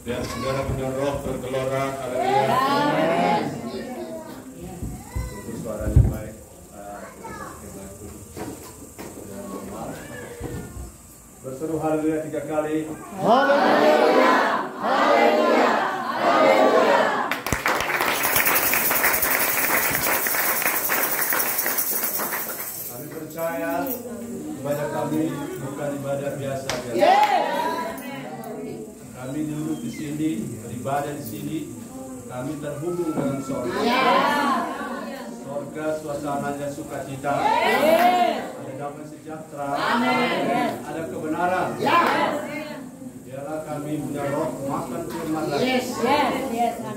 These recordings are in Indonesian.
Biar saudara punya roh bergelora. Haleluya. Tunggu suaranya baik. Berseru haleluya 3 kali. Haleluya. Haleluya. Haleluya. Kami percaya ibadah kami bukan ibadah biasa. Kami duduk di sini, beribadah di sini, kami terhubung dengan sorga. Sorga suasananya sukacita, ada damai sejahtera, ada kebenaran. Biarlah kami punya roh makan firman lagi.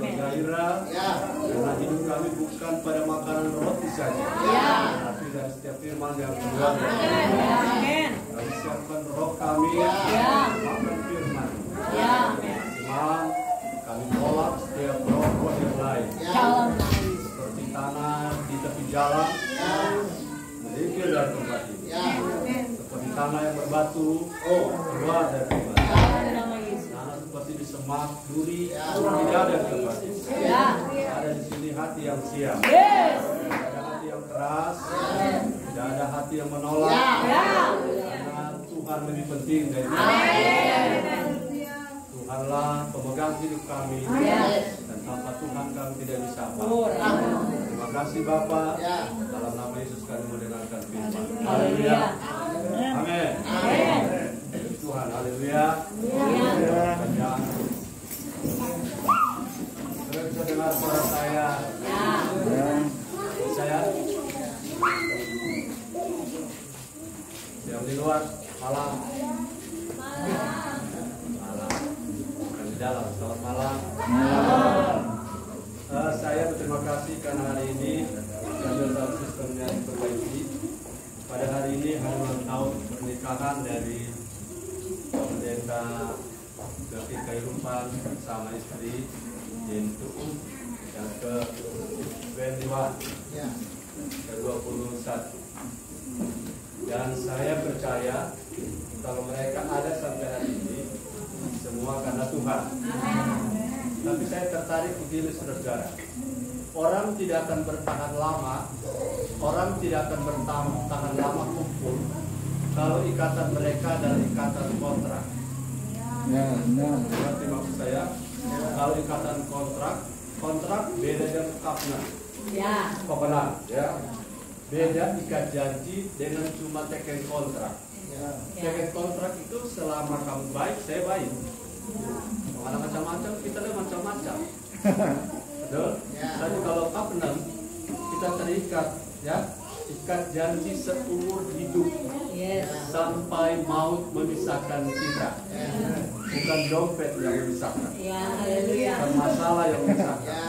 Bergairah, karena hidup kami bukan pada makanan roti saja, tapi dari setiap firman yang keluar. Kami siapkan roh kami makan firman. Imam, kami tolak setiap roh yang lain. Seperti tanah di tepi jalan, melingkir dari tempat ini. Seperti tanah yang berbatu, keluar dari tempat ini. Tanah seperti di semak, duri, tidak ada di tempat ini. Ada di sini hati yang siap. Tidak ada hati yang keras, tidak ada hati yang menolak. Karena Tuhan lebih penting dari kita. Tuhanlah pemegang hidup kami, dan tanpa Tuhan kami tidak bisa apa-apa. Terima kasih Bapa, dalam nama Yesus kami mendengarkan firman. Haleluya. Amin. Tuhan, haleluya. Bisa dengar suara saya. Saya yang di luar malam. Di dalam, selamat malam. Saya berterima kasih karena hari ini sambil dalam sistemnya diperbaiki. Pada hari ini hari ulang tahun pernikahan dari pendeta David Kairupan bersama istri yaitu yang ke-21 ke-21. Dan saya percaya kalau mereka ada sampai hari ini semua karena Tuhan. Tapi saya tertarik begini saudara. Orang tidak akan bertahan lama, orang tidak akan bertahan lama kumpul kalau ikatan mereka adalah ikatan kontrak. Berarti maksud saya, kalau ikatan kontrak beda dengan covenant. Covenant, ya. Beda ikat janji dengan cuma teken kontrak. Teken kontrak itu selama kamu baik, saya baik. Ada macam-macam, kita ada macam-macam. Betul? Tapi kalau covenant, kita terikat, ya, ikat janji seumur hidup, sampai maut memisahkan kita. Bukan dompet yang memisahkan, bukan masalah yang memisahkan,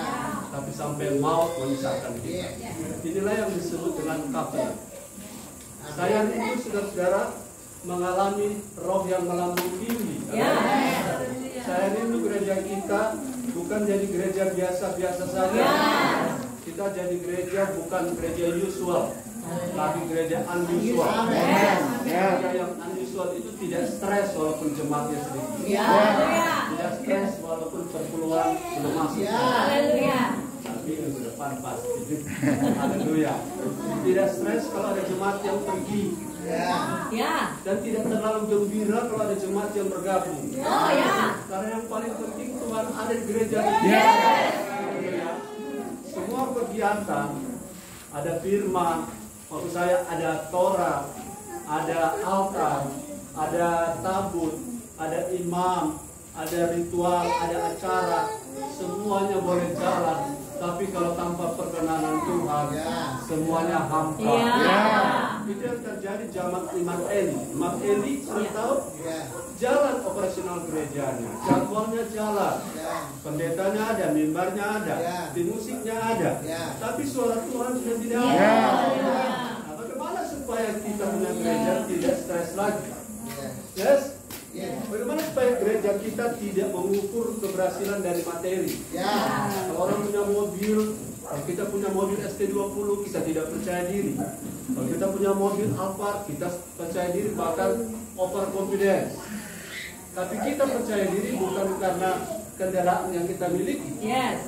tapi sampai maut memisahkan kita. Inilah yang disebut dengan covenant. Saya ini saudara-saudara mengalami roh yang melambung tinggi. Saya rindu gereja kita bukan jadi gereja biasa-biasa saja. Kita jadi gereja bukan gereja usual, tapi gereja unusual. Gereja yang unusual itu tidak stres walaupun jemaatnya sedikit. Tidak stres walaupun perpuluhan belum masuk. Tapi minggu depan pasti. Haleluya. Tidak stres kalau ada jemaat yang pergi. Dan tidak terlalu gembira kalau ada jemaat yang bergabung. Karena yang paling penting Tuhan ada di gereja ini. Semua kegiatan, ada firman, maksud saya ada Torah, ada altar, ada tabut, ada imam, ada ritual, ada acara, semuanya boleh jalan. Tapi kalau tanpa perkenanan Tuhan, semuanya hampa. Itu yang terjadi zaman Imam Eli. Imam Eli sudah tahu jalan operasional gerejanya, jadwalnya jalan, pendetanya ada, mimbarnya ada, tim musiknya ada, tapi suara Tuhan sudah tidak ada. Nah, bagaimana supaya kita punya gereja tidak stres lagi? Bagaimana supaya gereja kita tidak mengukur keberhasilan dari materi? Kalau orang punya mobil, kalau kita punya mobil ST20, kita tidak percaya diri. Kalau kita punya mobil Alphard, kita percaya diri, bahkan over confidence. Tapi kita percaya diri bukan karena kendaraan yang kita miliki.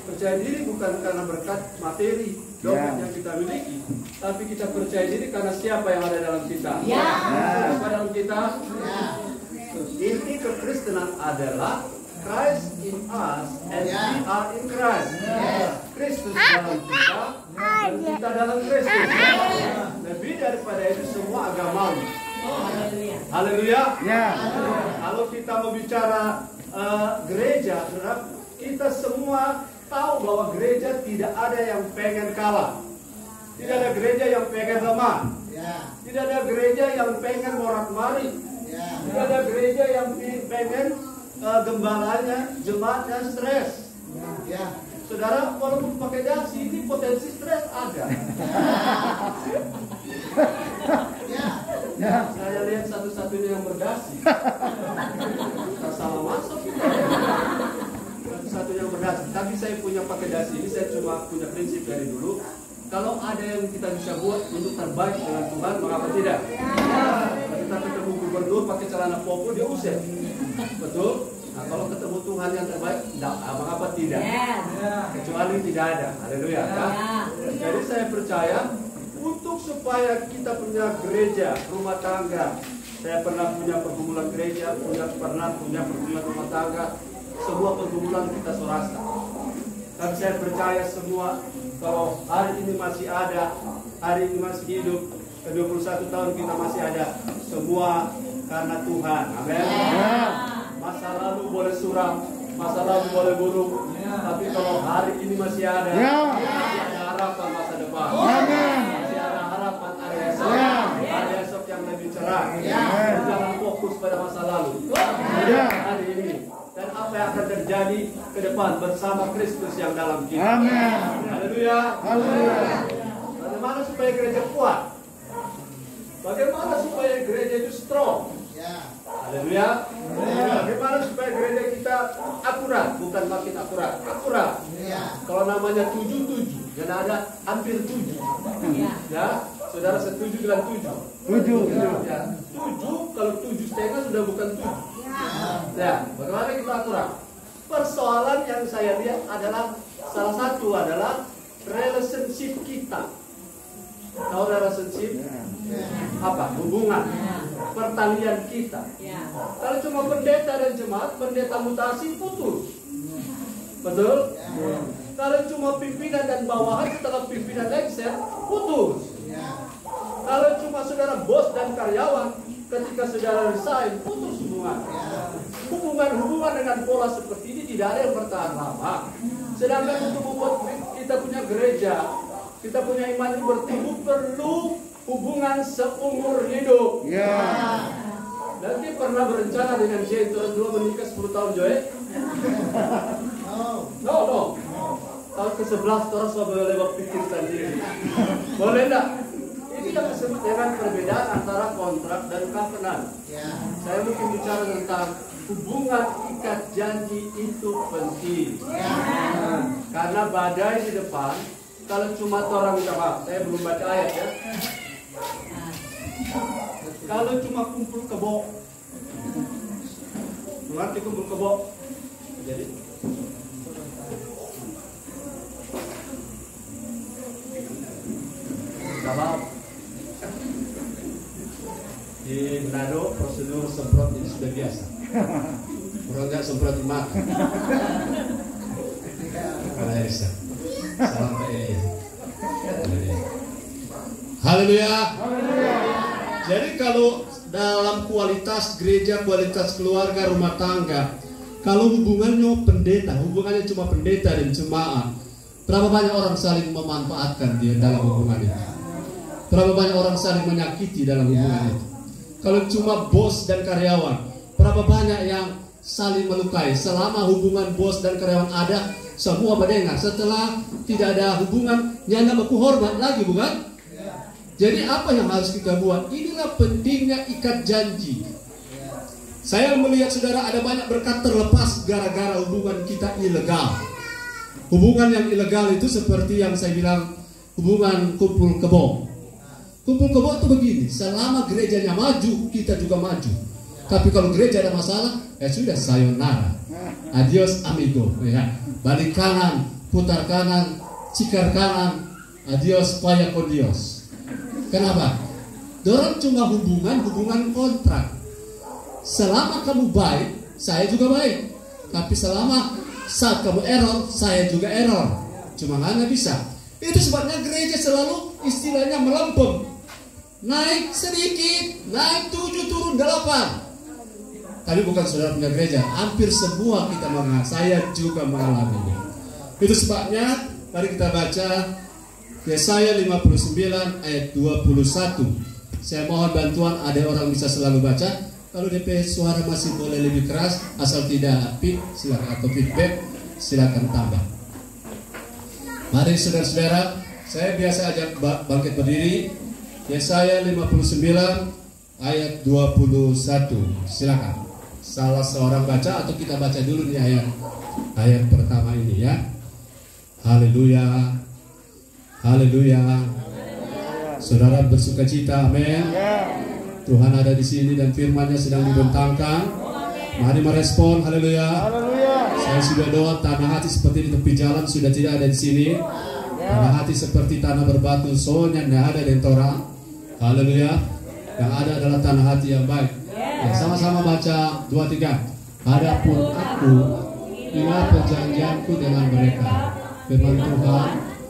Percaya diri bukan karena berkat materi, dompet yang kita miliki, tapi kita percaya diri karena siapa yang ada dalam kita. Siapa dalam kita? Inti kekristenan adalah Christ in us and we are in Christ. Kristus dalam kita dan kita dalam Kristus. Lebih daripada itu semua agamawi. Haleluya. Kalau kita mau bicara gereja, kita semua tahu bahwa gereja tidak ada yang pengen kalah. Tidak ada gereja yang pengen lemah. Tidak ada gereja yang pengen morat-marit. Tidak ada gereja yang pengen gembalanya, jemaatnya stres. Saudara, walaupun pakai dasi, ini potensi stres ada. Saya lihat satu-satunya yang berdasi. Kita salah masuk. Satu-satunya yang berdasi. Tapi saya punya pakai dasi ini, saya cuma punya prinsip dari dulu. Kalau ada yang kita bisa buat untuk terbaik dengan Tuhan, mengapa tidak? Kita ketemu gubernur pakai celana popo, dia usir. Betul? Nah, kalau ketemu Tuhan yang terbaik, mengapa tidak? Kecuali tidak ada. Haleluya. Jadi saya percaya untuk supaya kita punya gereja, rumah tangga. Saya pernah punya pergumulan gereja, pernah punya pergumulan rumah tangga. Semua pergumulan kita sorasta. Dan saya percaya semua, kalau hari ini masih ada, hari ini masih hidup, ke 21 tahun kita masih ada, semua karena Tuhan. Amin. Masa lalu boleh suram, masa lalu boleh buruk, tapi kalau hari ini masih ada, masih ada harapan masa depan. Masih ada harapan hari esok yang lebih cerah. Jangan fokus pada masa lalu. Hari ini. Dan apa yang akan terjadi ke depan bersama Kristus yang dalam kita. Haleluya. Bagaimana supaya gereja kuat? Bagaimana supaya gereja itu strong? Haleluya. Bagaimana supaya gereja kita akurat, bukan makin akurat, akurat. Kalau namanya 77, dan ada hampir 7. Ya, saudara setuju dengan 7? 7. Ya, 7 kalau 7,5 sudah bukan 7. Ya, bagaimana kita akurat? Persoalan yang saya lihat adalah salah satu adalah relationship kita. Tahu relationship? Apa? Hubungan. Pertalian kita. Kalau cuma pendeta dan jemaat, pendeta mutasi putus. Betul? Kalau cuma pimpinan dan bawahan, setelah pimpinan lengser, putus. Kalau cuma saudara bos dan karyawan, ketika saudara resign, putus hubungan. Hubungan dengan pola seperti ini tidak ada yang bertahan lama. Sedangkan untuk membuat kita punya gereja, kita punya iman yang bertumbuh, perlu hubungan seumur hidup. Nanti pernah berencana dengan Jay terus dua menikah 10 tahun Joy? No. Tahun ke-11 terus boleh berpikir sendiri. Boleh enggak? Ini yang disebut dengan perbedaan antara kontrak dan covenant. Saya mungkin bicara tentang hubungan ikat janji itu penting. Karena badai di depan, kalau cuma orang minta maaf, saya belum baca ayat ya. Kalau cuma kumpul kebo, mengerti kumpul kebo? Jadi maaf. Di Manado prosedur semprot ini sudah biasa. Orang nggak semprot di mata. Karena Elisa. Salam Pak Elia. Haleluya. Jadi kalau dalam kualitas gereja, kualitas keluarga, rumah tangga, kalau hubungannya hubungannya cuma pendeta dan jemaat, berapa banyak orang saling memanfaatkan di dalam hubungan itu? Berapa banyak orang saling menyakiti dalam hubungan itu? Kalau cuma bos dan karyawan, berapa banyak yang saling melukai? Selama hubungan bos dan karyawan ada, semua berdengar. Setelah tidak ada hubungan, nyanda baku hormat lagi, bukan? Jadi apa yang harus kita buat? Inilah pentingnya ikat janji. Saya melihat saudara ada banyak berkat terlepas gara-gara hubungan kita ilegal. Hubungan yang ilegal itu seperti yang saya bilang, hubungan kumpul kebo. Kumpul kebo itu begini, selama gerejanya maju, kita juga maju. Tapi kalau gereja ada masalah, ya sudah, sayonara, adios amigo, ya. Balik kanan, putar kanan, cikar kanan, adios vaya con Dios. Kenapa? Dorang cuma hubungan kontrak. Selama kamu baik, saya juga baik. Tapi selama saat kamu error, saya juga error. Cuma nggak bisa. Itu sebabnya gereja selalu istilahnya melempem. Naik sedikit, naik 7, turun 8. Tapi bukan saudara punya gereja. Hampir semua kita mengalami. Saya juga mengalaminya. Itu sebabnya mari kita baca Yesaya 59 ayat 21. Saya mohon bantuan, ada orang bisa selalu baca. Kalau DP suara masih boleh lebih keras, asal tidak silakan, atau feedback silakan tambah. Mari saudara-saudara, saya biasa ajak bangkit berdiri. Yesaya 59 ayat 21. Silakan. Salah seorang baca atau kita baca dulu nih ayat pertama ini ya. Haleluya. Haleluya. Saudara bersuka cita, amin. Tuhan ada di sini dan firman-Nya sedang dibentangkan. Mari merespon, haleluya. Saya sudah doa, tanah hati seperti di tepi jalan sudah tidak ada di sini. Tanah hati seperti tanah berbatu, soalnya tidak ada di orang. Haleluya. Yang ada adalah tanah hati yang baik. Ya, sama-sama baca 2-3. Adapun aku ingat perjanjianku dengan mereka, firman Tuhan,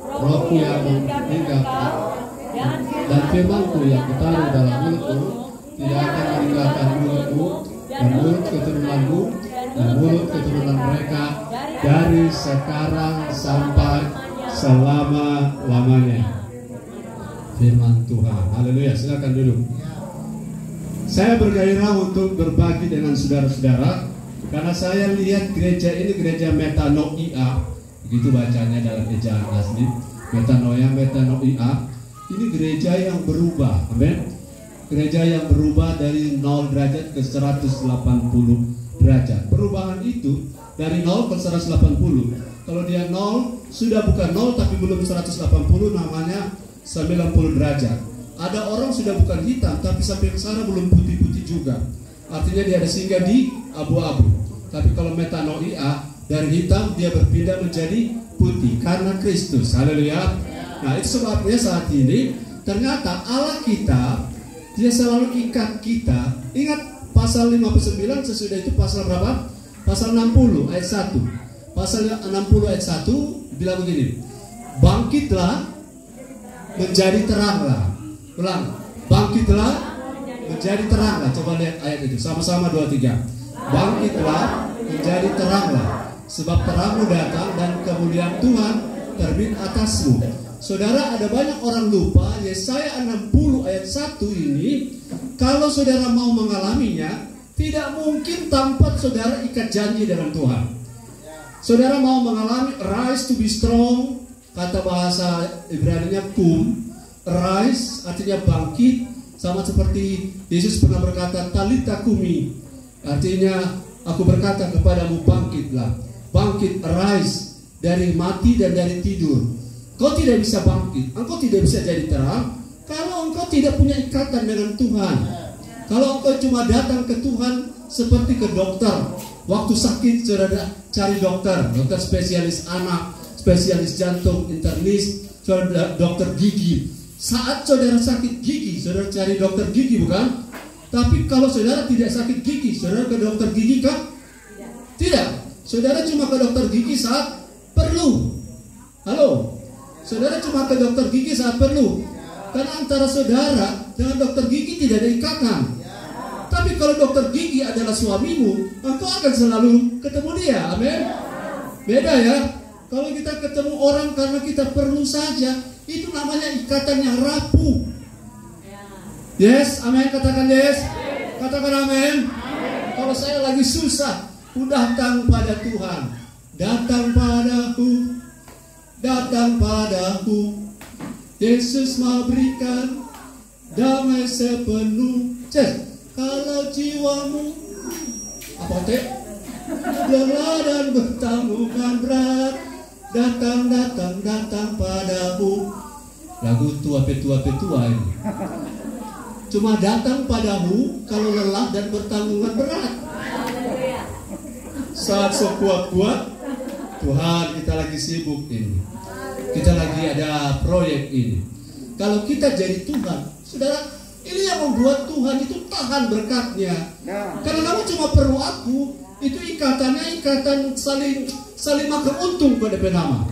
Rohku yang meninggalkan dan firmanku yang kutaruh dalam mulutmu tidak akan meninggalkan mulutmu dan mulut keturunanmu dan mulut keturunan mereka dari sekarang sampai selama-lamanya. Firman Tuhan. Haleluya. Silakan duduk. Saya bergairah untuk berbagi dengan saudara-saudara karena saya lihat gereja ini gereja metanoia, begitu bacanya dalam ejaan asli. Metanoia. Ini gereja yang berubah, amin. Gereja yang berubah dari 0 derajat ke 180 derajat. Perubahan itu dari 0 ke 180. Kalau dia 0 sudah bukan 0 tapi belum 180, namanya 90 derajat. Ada orang sudah bukan hitam tapi sampai ke sana belum putih-putih juga. Artinya dia ada singgah di abu-abu. Tapi kalau metanoia, dari hitam dia berpindah menjadi putih karena Kristus. Haleluya. Nah, itu sebabnya saat ini ternyata Allah kita, dia selalu ikat kita. Ingat pasal 59 sesudah itu pasal berapa? Pasal 60 ayat 1. Pasal 60 ayat 1 bilang begini. Bangkitlah menjadi teranglah. Ulang, bangkitlah menjadi teranglah. Coba lihat ayat itu, sama-sama 2-3. Bangkitlah menjadi teranglah, sebab terangmu datang dan kemuliaan Tuhan terbit atasmu. Saudara, ada banyak orang lupa Yesaya 60 ayat 1 ini. Kalau saudara mau mengalaminya, tidak mungkin tanpa saudara ikat janji dengan Tuhan. Saudara mau mengalami rise to be strong, kata bahasa Ibrani-nya kum. Rise artinya bangkit, sama seperti Yesus pernah berkata talita kumi, artinya aku berkata kepadamu bangkitlah. Bangkit, rise, dari mati dan dari tidur. Kau tidak bisa bangkit, engkau tidak bisa jadi terang kalau engkau tidak punya ikatan dengan Tuhan. Kalau engkau cuma datang ke Tuhan seperti ke dokter, waktu sakit saudara cari dokter spesialis anak, spesialis jantung, internis, saudara dokter gigi. Saat saudara sakit gigi, saudara cari dokter gigi bukan? Tapi kalau saudara tidak sakit gigi, saudara ke dokter gigi kah? Tidak. Saudara cuma ke dokter gigi saat perlu. Halo? Saudara cuma ke dokter gigi saat perlu. Karena antara saudara dengan dokter gigi tidak ada ikatan. Tapi kalau dokter gigi adalah suamimu, engkau akan selalu ketemu dia. Amin. Beda ya. Kalau kita ketemu orang karena kita perlu saja, itu namanya ikatan yang rapuh. Yes, amin, katakan yes. Katakan amin. Kalau saya lagi susah, datang pada Tuhan. Datang padaku. Yesus mau berikan damai sepenuh. Kalau jiwamu lelah dan bertanggungan berat, datang padaku. Lagu tua ini. cuma datang padamu kalau lelah dan bertanggungan berat. Saat sekuat-kuat, Tuhan kita lagi sibuk ini, kita lagi ada proyek ini. Kalau kita jadi Tuhan, saudara, ini yang membuat Tuhan itu tahan berkatnya. Karena kamu cuma perlu aku, itu ikatannya ikatan saling makan untung pada penama.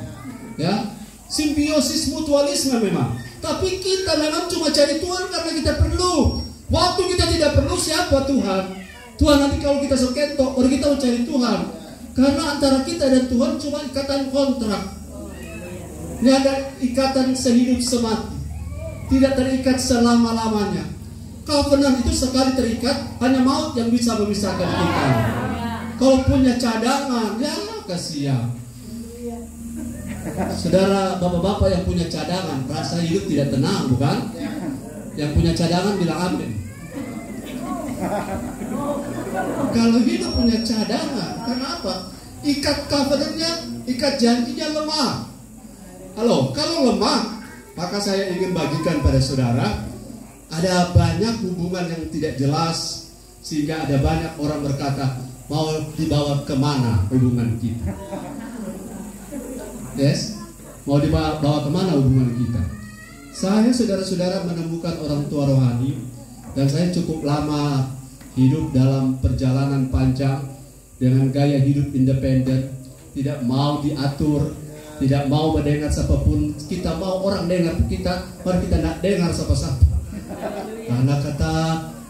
Ya, simbiosis mutualisme memang. Tapi kita memang cuma cari Tuhan karena kita perlu. Waktu kita tidak perlu, siapa Tuhan? Tuhan nanti kalau kita seketok, baru kita mau cari Tuhan. Karena antara kita dan Tuhan cuma ikatan kontrak. Ini ada ikatan sehidup semati, tidak terikat selama-lamanya. Covenant itu sekali terikat, hanya maut yang bisa memisahkan kita. Kalau punya cadangan, ya kasihan. Saudara, bapak-bapak yang punya cadangan, rasa hidup tidak tenang, bukan? Yang punya cadangan bilang amin. Kalau hidup punya cadangan, kenapa? Ikat covenantnya, ikat janjinya lemah. Halo, kalau lemah, maka saya ingin bagikan pada saudara, ada banyak hubungan yang tidak jelas, sehingga ada banyak orang berkata, mau dibawa kemana hubungan kita? Yes, mau dibawa kemana hubungan kita? Saya saudara-saudara menemukan orang tua rohani, dan saya cukup lama hidup dalam perjalanan panjang dengan gaya hidup independen, tidak mau diatur, tidak mau mendengar siapapun. Kita mau orang dengar kita, mari kita nak dengar siapa-siapa. Karena kata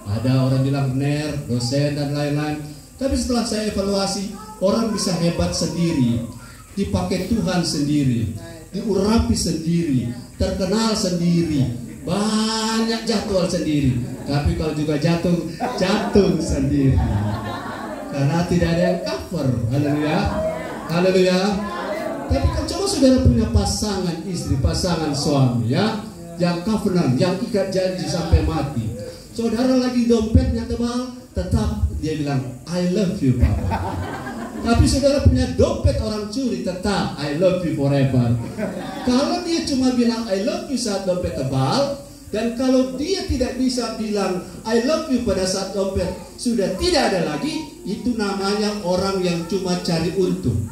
ada orang bilang benar, dosen dan lain-lain. Tapi setelah saya evaluasi, orang bisa hebat sendiri, dipakai Tuhan sendiri, diurapi sendiri, terkenal sendiri, banyak jadwal sendiri. Tapi kalau juga jatuh sendiri. Karena tidak ada yang cover. Haleluya, haleluya. Tapi kan coba saudara punya pasangan istri, pasangan suami, ya, yang covenant, yang ikat janji sampai mati. Saudara lagi dompetnya tebal, tetap dia bilang I love you Papa. Tapi saudara punya dompet orang curi, tetap I love you forever. Kalau dia cuma bilang I love you saat dompet tebal, dan kalau dia tidak bisa bilang I love you pada saat dompet sudah tidak ada lagi, itu namanya orang yang cuma cari untung.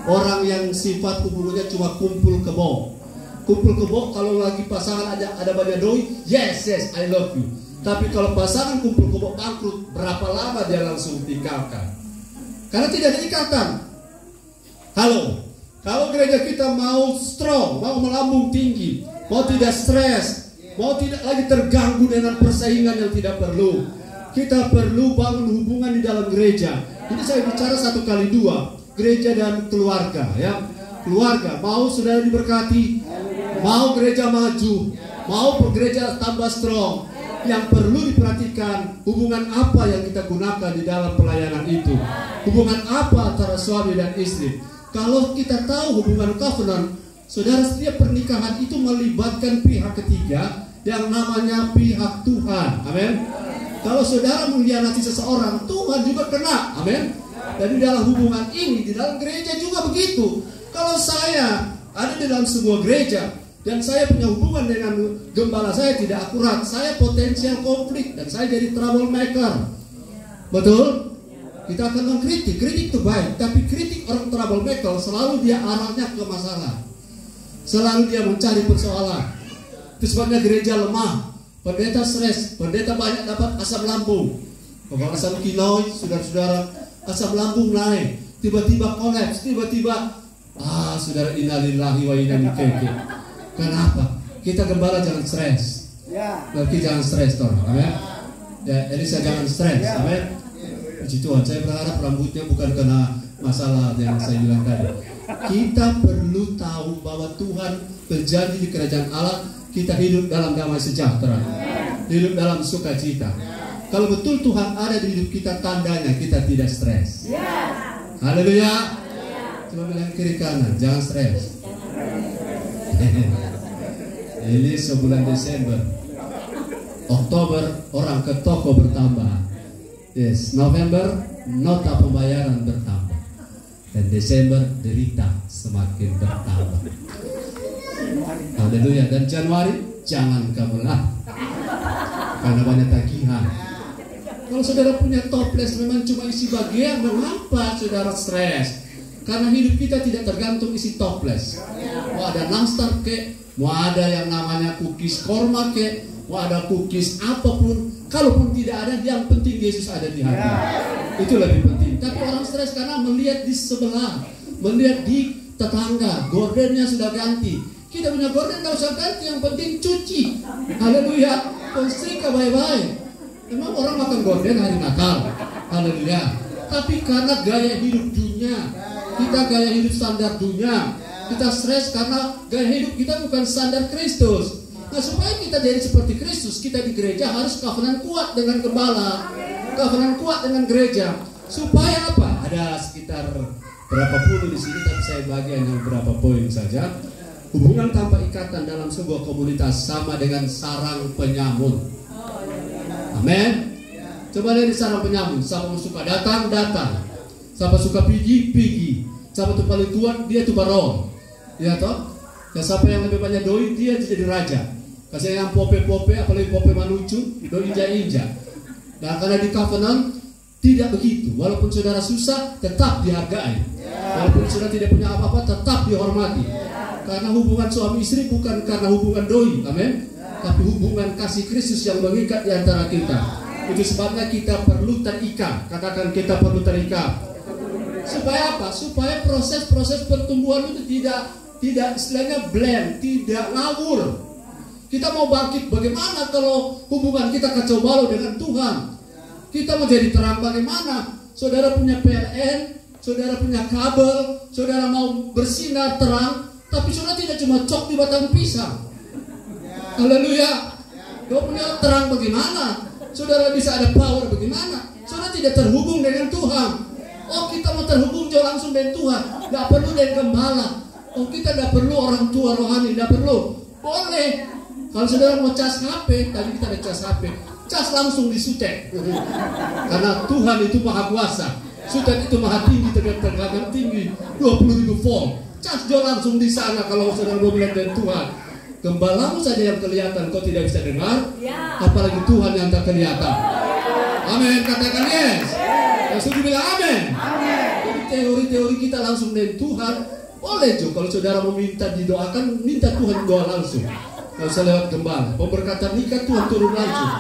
Orang yang sifat hubungannya cuma kumpul kebo. Kumpul kebo, kalau lagi pasangan ada banyak doi, yes I love you. Tapi kalau pasangan kumpul kebo bangkrut, berapa lama dia langsung tinggalkan? Karena tidak ada ikatan. Halo, kalau gereja kita mau strong, mau melambung tinggi, mau tidak stres, mau tidak lagi terganggu dengan persaingan yang tidak perlu, kita perlu bangun hubungan di dalam gereja. Ini saya bicara 1x2, gereja dan keluarga, ya. Keluarga, mau saudara diberkati, mau gereja maju, mau gereja tambah strong. Yang perlu diperhatikan, hubungan apa yang kita gunakan di dalam pelayanan itu. Hubungan apa antara suami dan istri. Kalau kita tahu hubungan covenant, saudara, setiap pernikahan itu melibatkan pihak ketiga yang namanya pihak Tuhan. Amin. Kalau saudara mengkhianati seseorang, Tuhan juga kena. Amin. Dan di dalam hubungan ini, di dalam gereja juga begitu. Kalau saya ada di dalam sebuah gereja dan saya punya hubungan dengan gembala saya tidak akurat, saya potensial konflik dan saya jadi troublemaker. Betul? Kita akan mengkritik, kritik itu baik, tapi kritik orang troublemaker selalu dia arahnya ke masalah, selalu dia mencari persoalan. Itu sebabnya gereja lemah, pendeta stres, pendeta banyak dapat asam lambung, asam kinoi, saudara-saudara, asam lambung naik, tiba-tiba kolaps, tiba-tiba saudara, innalillahi wa inna ilaihi raji'un. Kenapa? Kita gembala jangan stres. Berarti jangan stres, toh. Amin. Ya, Elisa jangan stres. Amin. Puji Tuhan, saya berharap rambutnya bukan kena masalah yang saya bilang tadi. Kita perlu tahu bahwa Tuhan berjanji di kerajaan Allah, kita hidup dalam damai sejahtera, hidup dalam sukacita. Kalau betul Tuhan ada di hidup kita, tandanya kita tidak stres. Haleluya. Coba bilang kiri kanan, jangan stres. Ini sebulan Desember, Oktober orang ke toko bertambah. Yes, November nota pembayaran bertambah, dan Desember derita semakin bertambah. Haleluya. Dan Januari jangan kamu lah. karena banyak tagihan. Kalau saudara punya toples memang cuma isi bagian, mengapa saudara stres? Karena hidup kita tidak tergantung isi toples. Mau ada nastar kek, mau ada yang namanya cookies korma kek, mau ada cookies apapun, kalaupun tidak ada, yang penting Yesus ada di hati. Itu lebih penting. Tapi orang stres karena melihat di sebelah, melihat di tetangga, gordennya sudah ganti. Kita punya gorden tidak usah ganti, yang penting cuci. Haleluya. Setrika baik-baik. Memang orang makan gorden hari Natal. Haleluya. Tapi karena gaya hidup dunia, kita gaya hidup standar dunia, kita stres karena gaya hidup kita bukan standar Kristus. Nah, supaya kita jadi seperti Kristus, kita di gereja harus covenant kuat dengan gembala, covenant kuat dengan gereja. Supaya apa? Ada sekitar berapa puluh di sini, tapi saya bagi hanya beberapa poin saja. Hubungan tanpa ikatan dalam sebuah komunitas sama dengan sarang penyamun. Amin. Coba lihat di sarang penyamun. Siapa suka datang, datang. Siapa suka pergi, pergi. Siapa tuh paling tua, dia tuh baron. Ya toh? Dan siapa yang lebih banyak doi, dia jadi raja. Kasih yang pope-pope, apalagi pope manucu, doi inja-inja. Nah, karena di covenant tidak begitu. Walaupun saudara susah, tetap dihargai. Walaupun saudara tidak punya apa-apa, tetap dihormati. Karena hubungan suami istri bukan karena hubungan doi, amin. Tapi hubungan kasih Kristus yang mengikat di antara kita. Itu sebabnya kita perlu terikat. Katakan kita perlu terikat. Supaya apa? Supaya proses-proses pertumbuhan itu tidak istilahnya blend, tidak ngawur. Kita mau bangkit bagaimana kalau hubungan kita kacau balau dengan Tuhan? Kita mau jadi terang bagaimana? Saudara punya PLN, saudara punya kabel, saudara mau bersinar terang, tapi saudara tidak cuma cok di batang pisang. Haleluya. Kau punya terang bagaimana? Saudara bisa ada power bagaimana? Saudara tidak terhubung dengan Tuhan. Oh, kita mau terhubung jauh langsung dengan Tuhan. Tidak perlu dengan gembala. Oh, kita tidak perlu orang tua rohani. Tidak perlu. Boleh. Kalau saudara mau cas HP, tadi kita ada cas HP, cas langsung di sutek. Karena Tuhan itu maha kuasa. Sutek itu maha tinggi, tegangan tinggi, 20.000 volt. Cas jauh langsung di sana kalau saudara mau melihat dari Tuhan. Gembalamu saja yang kelihatan, kau tidak bisa dengar, apalagi Tuhan yang tak kelihatan. Amin, katakan yes. Yang sudah bilang amin. Jadi teori-teori kita langsung dari Tuhan boleh juga. Kalau saudara mau minta didoakan, minta Tuhan doa langsung. Kalau saya lewat gembala, pemberkatan nikah Tuhan turun langsung.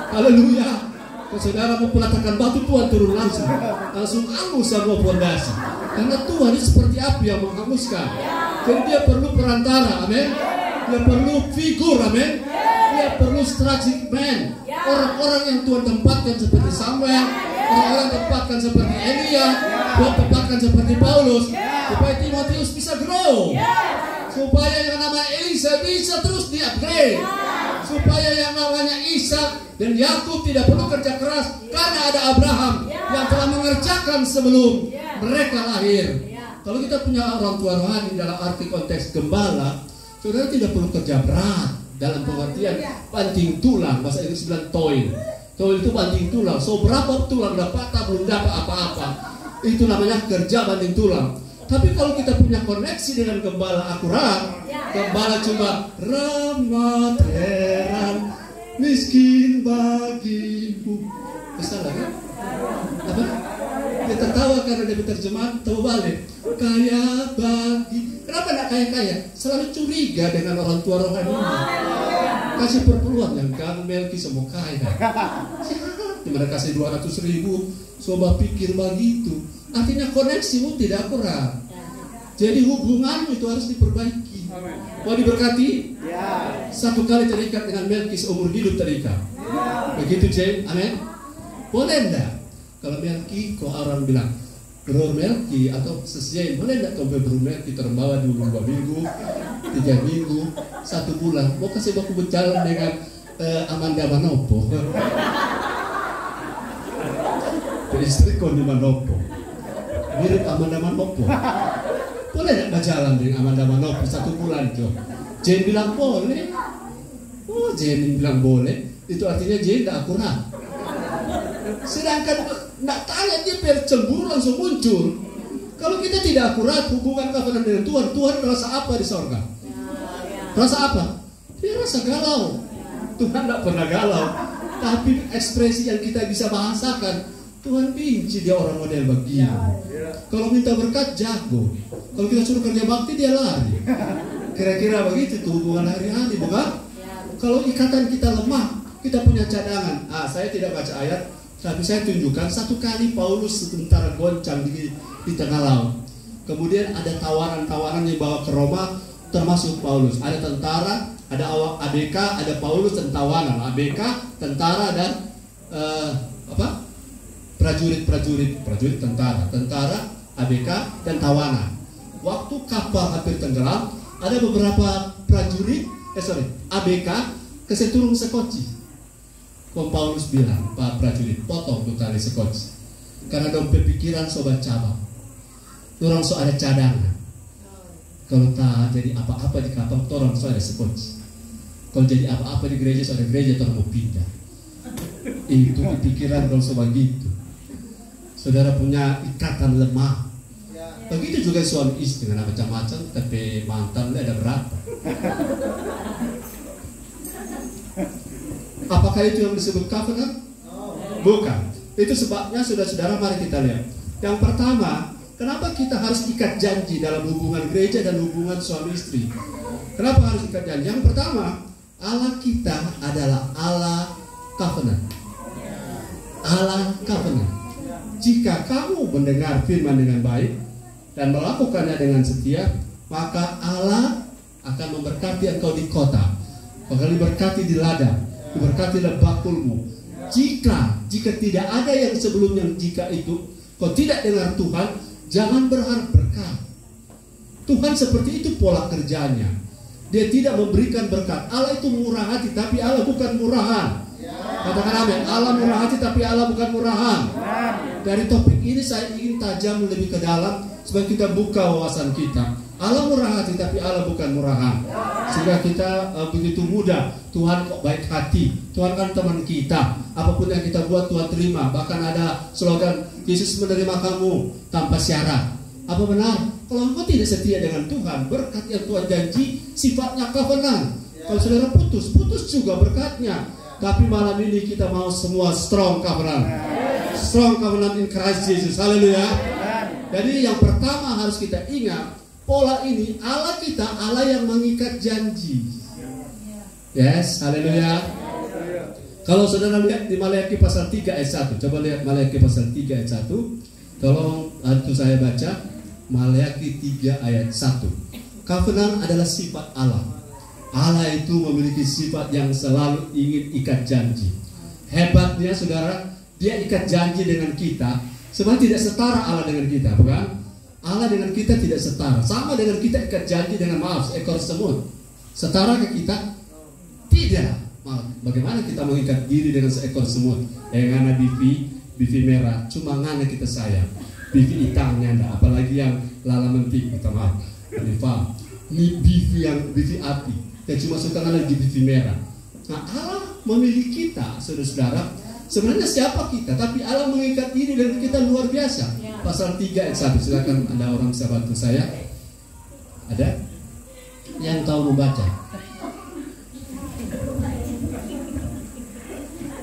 Haleluya. Kalau saudara mau pelatakan batu, Tuhan turun langsung. Langsung angus semua fondasi. Karena Tuhan itu seperti api yang menghanguskan. Jadi dia perlu perantara, amin. Dia perlu figur, amin. Dia perlu strategic man. Orang-orang yang Tuhan tempatkan seperti Samuel, orang-orang tempatkan seperti Elia, Tuhan tempatkan seperti Paulus, supaya Timotius bisa grow, supaya yang namanya Elisa bisa terus di-upgrade, supaya yang namanya Ishak dan Yakub tidak perlu kerja keras, karena ada Abraham yang telah mengerjakan sebelum mereka lahir. Kalau kita punya orang tua rohani dalam arti konteks gembala, saudara tidak perlu kerja berat dalam pengertian banting tulang. Bahasa Inggris bilang toil. Toil itu banting tulang. So berapa tulang udah patah belum dapat apa-apa. Itu namanya kerja banting tulang. Tapi kalau kita punya koneksi dengan gembala akurat, gembala cuma rahmat heran miskin bagimu. Salah kan? Apa? Dia tertawa karena dia berterjemahan, tahu balik. Kaya bagi. Kenapa tidak kaya-kaya? Selalu curiga dengan orang tua rohani. Kasih perpuluhan yang kan Melki semua kaya. Dimana kasih 200.000, coba pikir begitu. Artinya koneksimu tidak akurat. Jadi hubunganmu itu harus diperbaiki. Mau diberkati? Satu kali terikat dengan Melki seumur hidup terikat. Begitu Jane, amin. Boleh enggak? Kalau Melki, kok orang bilang Bro Melki atau sesjai, boleh enggak kau Bro Melki terbawa dulu 2 minggu, 3 minggu, 1 bulan. Mau kasih baku berjalan dengan Amanda Manopo. Istri kau di Manopo, mirip Amanda Manopo. Boleh enggak berjalan dengan Amanda Manopo 1 bulan Jo? Jane bilang boleh. Oh, Jane bilang boleh. Itu artinya Jane tidak akurat. Sedangkan nak tanya dia cemburu langsung muncul. Kalau kita tidak akurat hubungan covenant dengan Tuhan, Tuhan merasa apa di sorga? Rasa apa? Dia rasa galau. Tuhan tidak pernah galau. Tapi ekspresi yang kita bisa bahasakan, Tuhan benci dia orang model begini. Kalau minta berkat jago, kalau kita suruh kerja bakti dia lari. Kira-kira begitu tuh hubungan hari-hari, bukan? Kalau ikatan kita lemah, kita punya cadangan. Saya tidak baca ayat, tapi saya tunjukkan satu kali Paulus tentara goncang di tengah laut. Kemudian ada tawaran-tawaran yang dibawa ke Roma, termasuk Paulus. Ada tentara, ada ABK, ada Paulus dan tawanan. ABK, tentara dan prajurit tentara, ABK dan tawanan. Waktu kapal hampir tenggelam, ada beberapa ABK keseturung sekoci. Paulus bilang, Pak prajurit, potong tuh tali sekoci. Karena dong pikiran sobat cabang. Orang so ada cadangan. Kalau tak jadi apa-apa di kapal, orang so ada sekoci. Kalau jadi apa-apa di gereja, so ada gereja, orang mau pindah. Itu pikiran kalau so begitu. Saudara punya ikatan lemah. Begitu juga suami istri dengan macam-macam, tapi mantan ada berapa? Apakah itu yang disebut covenant? Bukan. Itu sebabnya saudara-saudara, mari kita lihat. Yang pertama, kenapa kita harus ikat janji dalam hubungan gereja dan hubungan suami istri? Kenapa harus ikat janji? Yang pertama, Allah kita adalah Allah covenant. Allah covenant. Jika kamu mendengar firman dengan baik dan melakukannya dengan setia, maka Allah akan memberkati engkau di kota, akan diberkati di ladang, diberkati di bakulmu. Jika tidak ada yang sebelumnya jika itu, kau tidak dengar Tuhan, jangan berharap berkat. Tuhan seperti itu pola kerjanya. Dia tidak memberikan berkat. Allah itu murah hati, tapi Allah bukan murahan. Katakan amin. Allah murah hati, tapi Allah bukan murahan. Dari topik ini saya ingin tajam lebih ke dalam supaya kita buka wawasan kita. Allah murah hati, tapi Allah bukan murahan. Sehingga kita begitu mudah. Tuhan kok baik hati. Tuhan kan teman kita. Apapun yang kita buat Tuhan terima. Bahkan ada slogan, Yesus menerima kamu tanpa syarat. Apa benar? Kalau engkau tidak setia dengan Tuhan, berkat yang Tuhan janji sifatnya covenant. Kalau saudara putus juga berkatnya. Tapi malam ini kita mau semua strong covenant. Strong covenant in Christ Jesus. Haleluya. Jadi yang pertama harus kita ingat, pola ini Allah kita, Allah yang mengikat janji. Yes, haleluya. Kalau saudara lihat di Maleakhi pasal 3 ayat 1, coba lihat Maleakhi pasal 3 ayat 1. Tolong itu saya baca Maleakhi 3 ayat 1. Covenant adalah sifat Allah. Allah itu memiliki sifat yang selalu ingin ikat janji. Hebatnya saudara, dia ikat janji dengan kita. Sebenarnya tidak setara Allah dengan kita, bukan? Allah dengan kita tidak setara. Sama dengan kita ikat janji dengan seekor semut. Setara ke kita? Tidak. Bagaimana kita mengikat diri dengan seekor semut? Ngana bivi merah, cuma ngana kita sayang. Bivi hitamnya enggak, apalagi yang lala mentik, kita maaf. Ini bivi api. Dan cuma suka ngana bivi merah. Nah, Allah memilih kita, saudara-saudara. Sebenarnya siapa kita? Tapi Allah mengikat diri dengan kita luar biasa. Pasal 3 ayat 1. Silakan ada orang bisa bantu saya. Ada? Yang tahu membaca?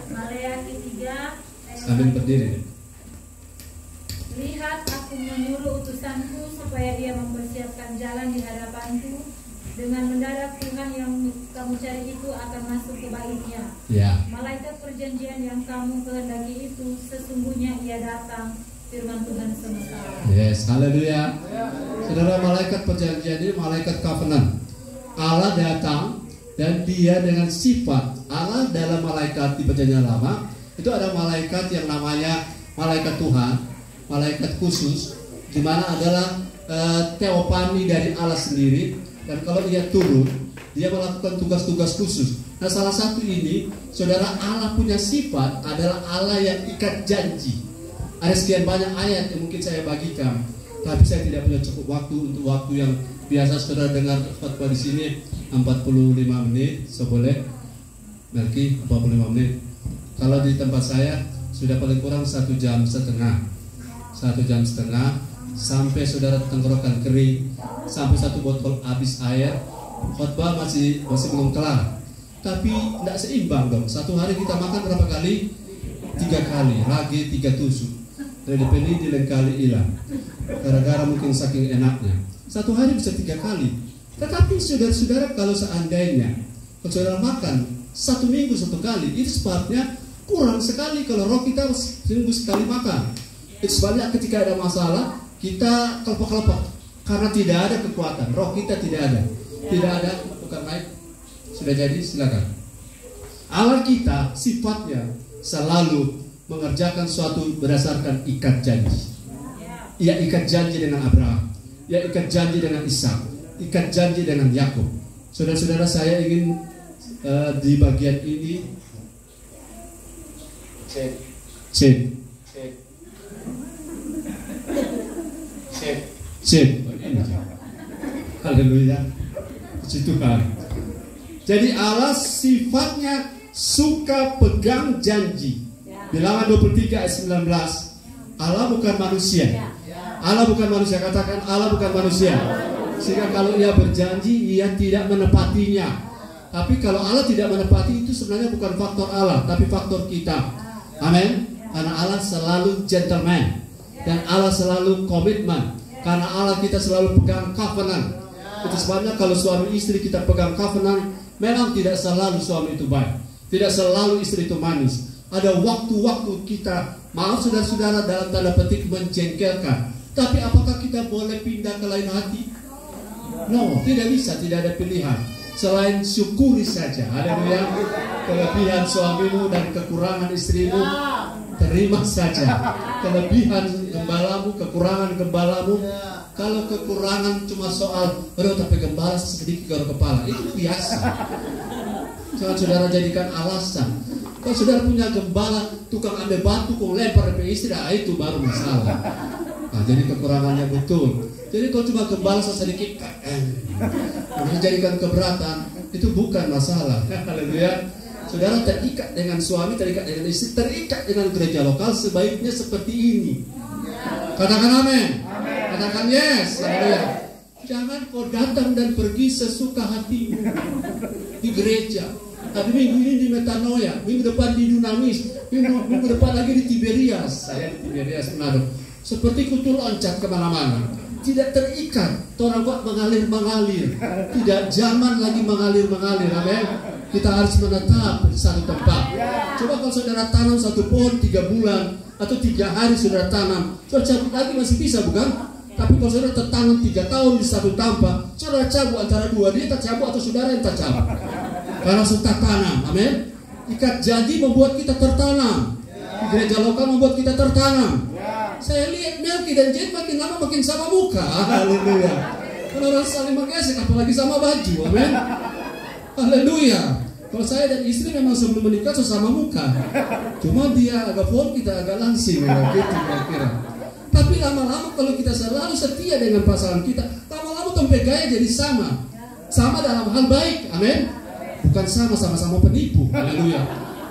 Maleakhi 3 Sambil berdiri. Lihat, aku menyuruh utusanku supaya dia mempersiapkan jalan di hadapanku. Dengan mendadak Tuhan yang kamu cari itu akan masuk ke baitnya. Ya. Malaikat perjanjian yang kamu kehendaki itu sesungguhnya ia datang, firman Tuhan semesta. Yes, haleluya. Saudara, malaikat perjanjian ini malaikat covenant. Allah datang dan dia dengan sifat Allah dalam malaikat di perjanjian lama itu ada malaikat yang namanya malaikat Tuhan, malaikat khusus, di mana adalah teopani dari Allah sendiri. Dan kalau dia turun, dia melakukan tugas-tugas khusus. Nah, salah satu ini, saudara, Allah punya sifat adalah Allah yang ikat janji. Ada sekian banyak ayat yang mungkin saya bagikan, tapi saya tidak punya cukup waktu untuk waktu yang biasa saudara dengar khotbah di sini 45 menit, so boleh Melki 45 menit. Kalau di tempat saya sudah paling kurang 1 jam setengah. 1 jam setengah sampai saudara tenggorokan kering, sampai 1 botol habis air, khotbah masih belum kelar. tapi tidak seimbang dong. Satu hari kita makan berapa kali? 3 kali, rage 3 tusuk. Redepeni dilengkali hilang. Gara-gara mungkin saking enaknya. Satu hari bisa 3 kali. Tetapi saudara-saudara, kalau seandainya saudara makan 1 minggu 1 kali, itu sebabnya kurang sekali kalau roh kita seminggu sekali makan. Itu sebabnya ketika ada masalah, kita kelopak-kelopak karena tidak ada kekuatan. Roh kita tidak ada. Tidak ada, bukan baik. Sudah jadi, silakan. Allah kita sifatnya selalu mengerjakan suatu berdasarkan ikat janji. Ia ikat janji dengan Abraham, ia ikat janji dengan Ishak, ikat janji dengan Yakub. Saudara-saudara, saya ingin di bagian ini cek. Haleluya. Situ kan. Jadi Allah sifatnya suka pegang janji. Bilangan 23 ayat 19. Allah bukan manusia. Allah bukan manusia. Katakan Allah bukan manusia. Sehingga kalau ia berjanji, ia tidak menepatinya. Tapi kalau Allah tidak menepati, itu sebenarnya bukan faktor Allah, tapi faktor kita. Amin. Karena Allah selalu gentleman, dan Allah selalu komitmen. Karena Allah kita selalu pegang covenant. Itu sebabnya kalau suami istri kita pegang covenant, memang tidak selalu suami itu baik, tidak selalu istri itu manis. Ada waktu-waktu kita, maaf saudara-saudara, dalam tanda petik menjengkelkan. Tapi apakah kita boleh pindah ke lain hati? No, tidak bisa, tidak ada pilihan. Selain syukuri saja. Haleluya. Kelebihan suamimu dan kekurangan istrimu, terima saja. Kelebihan gembalamu, kekurangan gembalamu. Kalau kekurangan cuma soal, tapi gembala sedikit garu kepala, itu biasa. Jangan saudara jadikan alasan. Kalau saudara punya gembala, tukang ambil batu, kau lempar ke istri, itu baru masalah. Nah, jadi kekurangannya betul. Jadi kalau cuma gembala sedikit, menjadikan keberatan, itu bukan masalah. Haleluya. Saudara terikat dengan suami, terikat dengan istri, terikat dengan gereja lokal, sebaiknya seperti ini. Katakan amin. Katakan yes. Haleluya. Jangan kau datang dan pergi sesuka hatimu di gereja. Tapi minggu ini di Metanoia, minggu depan di Dunamis, minggu depan lagi di Tiberias. Saya di Tiberias Manado. Seperti kutu loncat kemana-mana. Tidak terikat. Orang buat mengalir-mengalir. Tidak zaman lagi mengalir-mengalir. Amin. Kita harus menetap di satu tempat. Coba kalau saudara tanam 1 pohon 3 bulan atau 3 hari saudara tanam, saudara cabut lagi masih bisa, bukan? Tapi kalau saudara tertanam 3 tahun di satu tempat, saudara cabut antara 2, dia tak cabut atau saudara yang tak cabut. Karena sudah tanam, amin. Ikat janji membuat kita tertanam. Gereja lokal membuat kita tertanam. Saya lihat Melki dan Jen makin lama makin sama muka. Haleluya. Kalau orang saling menggesek, apalagi sama baju, amin. Haleluya. Kalau saya dan istri memang sebelum menikah sesama muka. Cuma dia agak form, kita agak langsing, gitu kira-kira. Tapi lama-lama kalau kita selalu setia dengan pasangan kita, lama-lama tempe gaya jadi sama. Sama dalam hal baik, amin. Bukan sama-sama penipu. Haleluya.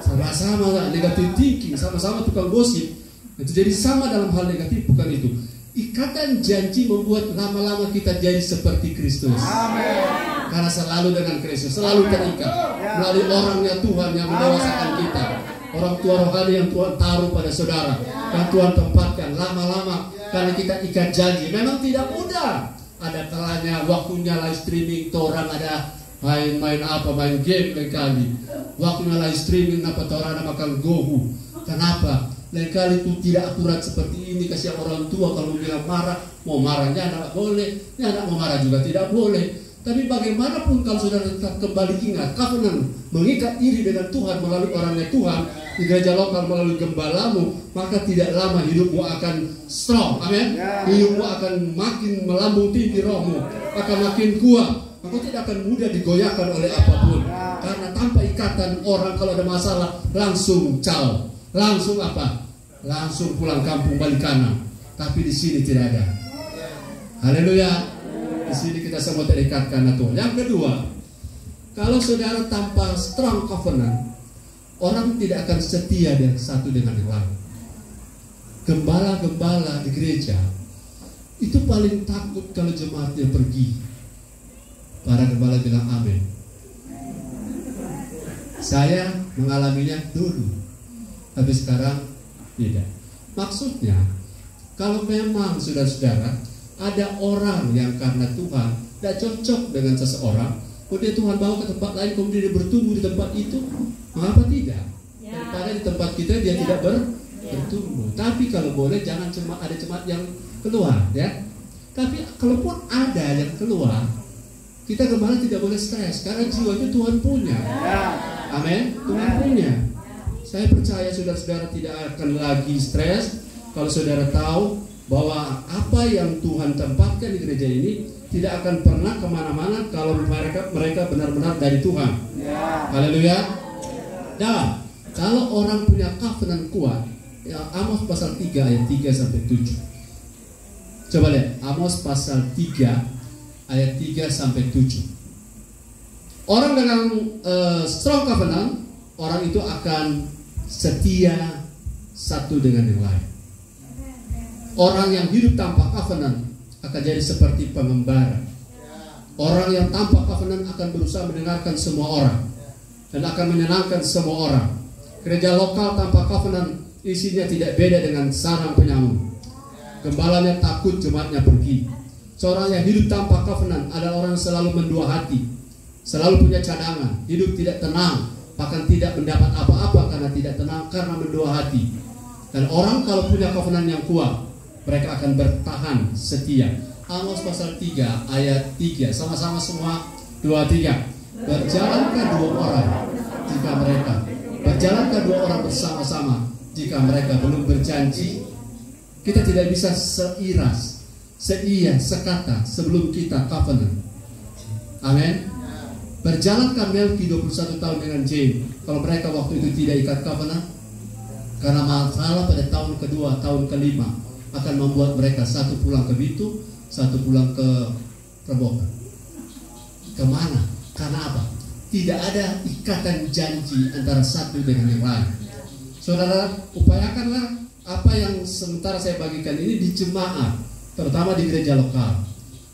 Sama-sama negatif thinking, sama-sama tukang gosip. Itu jadi sama dalam hal negatif, bukan itu. Ikatan janji membuat lama-lama kita jadi seperti Kristus. Amin. Karena selalu dengan Kristus, selalu terikat melalui orangnya Tuhan yang mendewasakan kita. Orang tua rohani yang Tuhan taruh pada saudara, yang Tuhan tempatkan lama-lama karena kita ikat janji. Memang tidak mudah. Ada kalanya waktunya live streaming, orang ada main apa, main game kali. Waktunya live streaming, apa orang makan gohu. Kenapa? Lain kali itu tidak akurat seperti ini. Kasihan orang tua kalau bilang marah, mau marahnya anak boleh, anak mau marah juga tidak boleh. Tapi bagaimanapun kalau saudara tetap kembali ingat covenant, mengikat diri dengan Tuhan melalui orangnya Tuhan di gereja lokal melalui gembalamu, maka tidak lama hidupmu akan strong, amin. Hidupmu akan makin melambung tinggi, rohmu akan makin kuat. Maka tidak akan mudah digoyahkan oleh apapun. Karena tanpa ikatan, orang kalau ada masalah langsung caw, langsung apa? Langsung pulang kampung balik kanan. Tapi di sini tidak ada. Haleluya. Di sini kita semua terikat karena Tuhan. Yang kedua, kalau saudara tanpa strong covenant, orang tidak akan setia satu dengan yang lain. Gembala-gembala di gereja itu paling takut kalau jemaatnya pergi. Para gembala bilang amin. Saya mengalaminya dulu, tapi sekarang tidak. Maksudnya, kalau memang saudara-saudara ada orang yang karena Tuhan tidak cocok dengan seseorang, kemudian Tuhan bawa ke tempat lain, kemudian dia bertumbuh di tempat itu, mengapa tidak? Daripada di tempat kita dia tidak bertumbuh. Tapi kalau boleh jangan cuma ada jemaat yang keluar, ya. Tapi kalaupun ada yang keluar, kita gembala tidak boleh stres, karena jiwa itu Tuhan punya. Amin. Tuhan punya. Saya percaya saudara-saudara tidak akan lagi stres kalau saudara tahu bahwa apa yang Tuhan tempatkan di gereja ini tidak akan pernah kemana-mana kalau mereka benar-benar dari Tuhan. Haleluya. Dan kalau orang punya covenant kuat, ya, Amos pasal 3 ayat 3 sampai 7. Coba lihat Amos pasal 3 ayat 3 sampai 7. Orang dengan strong covenant, orang itu akan setia satu dengan yang lain. Orang yang hidup tanpa covenant akan jadi seperti pengembara. Orang yang tanpa covenant akan berusaha mendengarkan semua orang dan akan menyenangkan semua orang. Gereja lokal tanpa covenant isinya tidak beda dengan sarang penyamun. Gembalanya takut, jemaatnya pergi. Seorang yang hidup tanpa covenant adalah orang yang selalu mendua hati, selalu punya cadangan, hidup tidak tenang, bahkan tidak mendapat apa-apa karena tidak tenang, karena mendua hati. Dan orang kalau punya covenant yang kuat, mereka akan bertahan setia. Amos pasal 3 ayat 3, sama-sama semua 2-3. Berjalankah dua orang bersama-sama jika mereka belum berjanji? Kita tidak bisa seiras, seia, sekata sebelum kita covenant. Amin. Berjalankah Melki 21 tahun dengan Jane kalau mereka waktu itu tidak ikat covenant? Karena masalah pada tahun kedua, tahun kelima akan membuat mereka satu pulang ke Bitu, satu pulang ke Rebokan. Kemana? Karena apa? Tidak ada ikatan janji antara satu dengan yang lain. Saudara, upayakanlah apa yang sementara saya bagikan ini di jemaat, terutama di gereja lokal.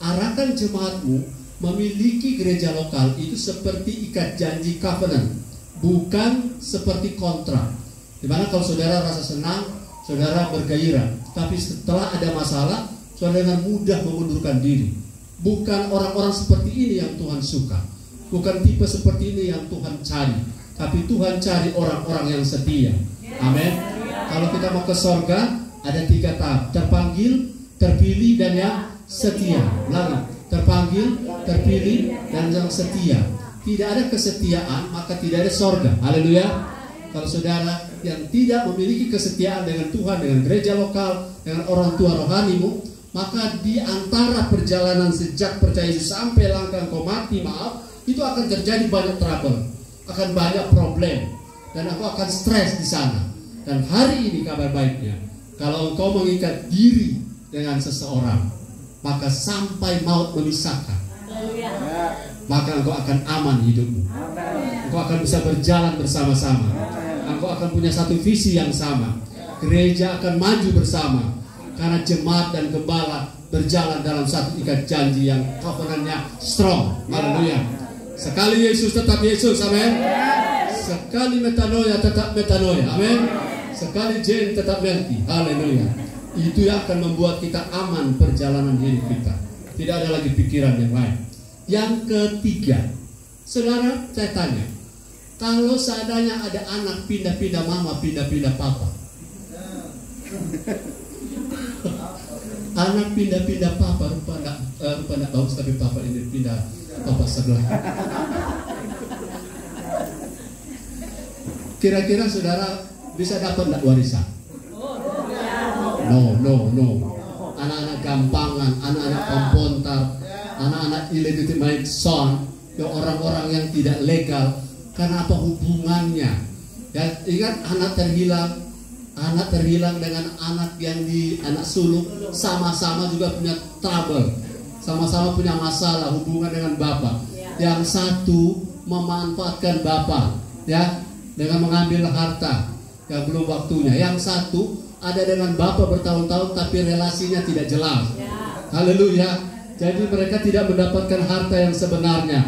Arahkan jemaatmu memiliki gereja lokal itu seperti ikat janji covenant, bukan seperti kontrak. Dimana kalau saudara rasa senang, saudara bergairah, tapi setelah ada masalah, saudara dengan mudah mengundurkan diri. Bukan orang-orang seperti ini yang Tuhan suka, bukan tipe seperti ini yang Tuhan cari, tapi Tuhan cari orang-orang yang setia. Amin. Kalau kita mau ke sorga, ada 3 tahap: terpanggil, terpilih, dan yang setia. Lalu terpanggil, terpilih, dan yang setia. Tidak ada kesetiaan, maka tidak ada sorga. Haleluya. Kalau saudara yang tidak memiliki kesetiaan dengan Tuhan, dengan gereja lokal, dengan orang tua rohanimu, maka di antara perjalanan sejak percaya Yesus sampai langkah engkau mati, itu akan terjadi banyak trouble, akan banyak problem, dan aku akan stres di sana. Dan hari ini kabar baiknya, kalau engkau mengikat diri dengan seseorang, maka sampai maut memisahkan, maka engkau akan aman hidupmu. Engkau akan bisa berjalan bersama-sama. Engkau akan punya satu visi yang sama. Gereja akan maju bersama, karena jemaat dan gembala berjalan dalam satu ikat janji yang covenantnya strong. Haleluya. Sekali Yesus tetap Yesus, amin. Sekali metanoia tetap metanoia, amin. Sekali Jane tetap Melki, haleluya. Itu yang akan membuat kita aman perjalanan hidup kita. Tidak ada lagi pikiran yang lain. Yang ketiga, saudara, saya tanya, kalau seadanya ada anak pindah-pindah mama, pindah-pindah papa, anak pindah-pindah papa, rupa enggak bagus, tapi papa ini pindah papa sebelah. Kira-kira saudara bisa dapat enggak warisan? No. Anak-anak gampangan, anak-anak pempontar, anak-anak illegitimate son, yang orang-orang yang tidak legal. Karena apa hubungannya? Dan ingat, anak terhilang dengan anak yang anak sulung sama-sama juga punya trouble, sama-sama punya masalah hubungan dengan bapak. Yang satu memanfaatkan bapak, ya, dengan mengambil harta yang belum waktunya. Yang satu ada dengan bapak bertahun-tahun tapi relasinya tidak jelas. Haleluya. Jadi mereka tidak mendapatkan harta yang sebenarnya.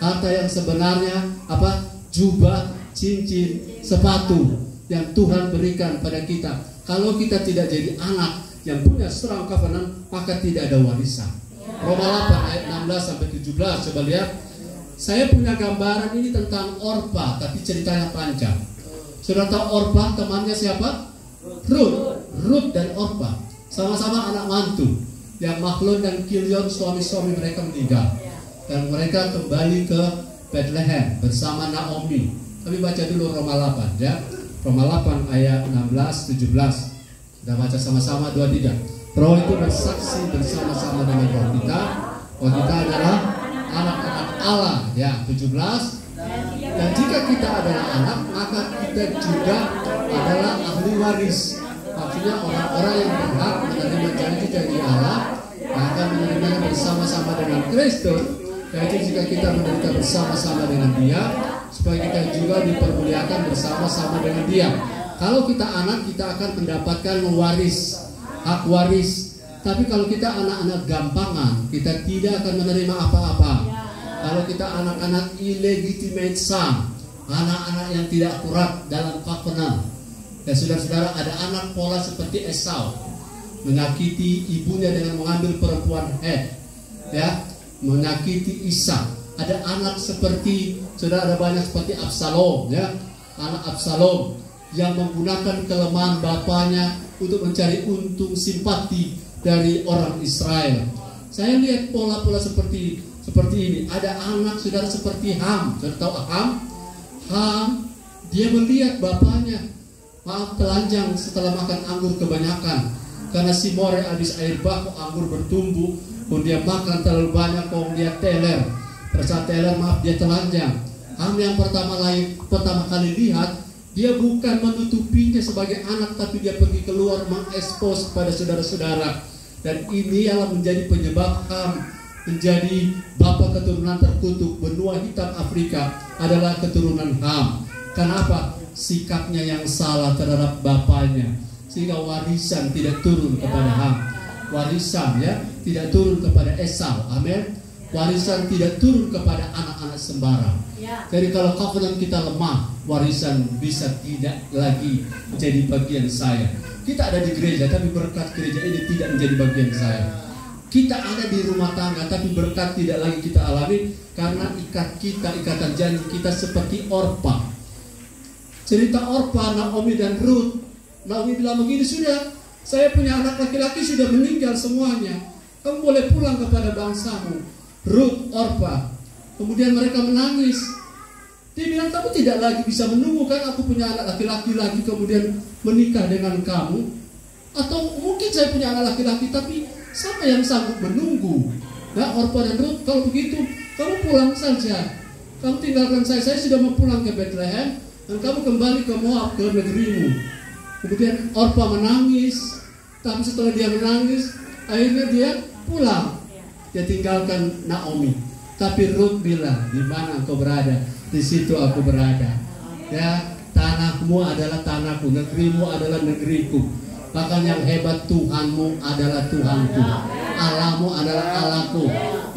Harta yang sebenarnya apa? Jubah cincin, sepatu yang Tuhan berikan pada kita. Kalau kita tidak jadi anak yang punya strong covenant, maka tidak ada warisan. Roma 8 ayat 16 sampai 17. Coba lihat. Saya punya gambaran ini tentang Orpa, tapi ceritanya panjang. Sudah tahu Orpa temannya siapa? Ruth dan Orpa sama-sama anak mantu yang Mahlon dan Kilion suami-suami mereka meninggal, dan mereka kembali ke Bethlehem bersama Naomi. Kami baca dulu Roma 8 ya. Roma 8 ayat 16-17. Kita baca sama-sama 2-3. Roh itu bersaksi bersama-sama dengan roh kita bahwa kita adalah anak-anak Allah ya. 17. Dan jika kita adalah anak, maka kita juga adalah ahli waris. Maksudnya orang-orang yang berhak menerima janji-janji Allah akan menerimanya bersama-sama dengan Kristus. Yaitu jika kita menderita bersama-sama dengan Dia, supaya kita juga dipermuliakan bersama-sama dengan Dia. Kalau kita anak, kita akan mendapatkan waris, hak waris. Tapi kalau kita anak-anak gampangan, kita tidak akan menerima apa-apa. Kalau kita anak-anak illegitimate son, anak-anak yang tidak akurat dalam covenant. Dan saudara-saudara, ada anak pola seperti Esau, menyakiti ibunya dengan mengambil perempuan Het, ya, menyakiti Ishak. Ada anak seperti, saudara, ada banyak seperti Absalom, ya, anak Absalom yang menggunakan kelemahan bapaknya untuk mencari untung simpati dari orang Israel. Saya lihat pola-pola seperti ini. Ada anak, saudara, seperti Ham. Saudara tahu Ham? Ham, dia melihat bapaknya telanjang setelah makan anggur kebanyakan. Karena si more habis air bah, anggur bertumbuh, kemudian makan terlalu banyak, kemudian teler. Pada saat teler, dia telanjang. Ham yang pertama kali lihat, dia bukan menutupinya sebagai anak, tapi dia pergi keluar mengekspos kepada saudara-saudara. Dan ini yang menjadi penyebab Ham menjadi bapa keturunan terkutuk. Benua hitam Afrika adalah keturunan Ham. Kenapa? Sikapnya yang salah terhadap bapaknya, sehingga warisan tidak turun kepada Ham. Warisan ya tidak turun kepada Esau. Amin. Warisan tidak turun kepada anak-anak sembarang. Jadi kalau covenant kita lemah, warisan bisa tidak lagi menjadi bagian saya. Kita ada di gereja, tapi berkat gereja ini tidak menjadi bagian saya. Kita ada di rumah tangga, tapi berkat tidak lagi kita alami, karena ikatan janji kita seperti Orpa. Cerita Orpa, Naomi dan Ruth. Naomi bilang begini, sudah, saya punya anak laki-laki sudah meninggal semuanya. Kamu boleh pulang kepada bangsamu. Ruth, Orpa. Kemudian mereka menangis. Dia bilang, kamu tidak lagi bisa menunggu kan? Aku punya anak laki-laki lagi kemudian menikah dengan kamu. Atau mungkin saya punya anak laki-laki, tapi siapa yang sanggup menunggu? Nah, Orpa dan Ruth, kalau begitu kamu pulang saja. Kamu tinggalkan saya sudah mau pulang ke Bethlehem, dan kamu kembali ke Moab, ke negerimu. Kemudian Orpa menangis. Tapi setelah dia menangis, akhirnya dia pulang. Dia tinggalkan Naomi. Tapi Ruth bilang, di mana engkau berada, di situ aku berada. Ya, tanahmu adalah tanahku, negerimu adalah negeriku. Bahkan yang hebat, Tuhanmu adalah Tuhanku, Allahmu adalah Allahku.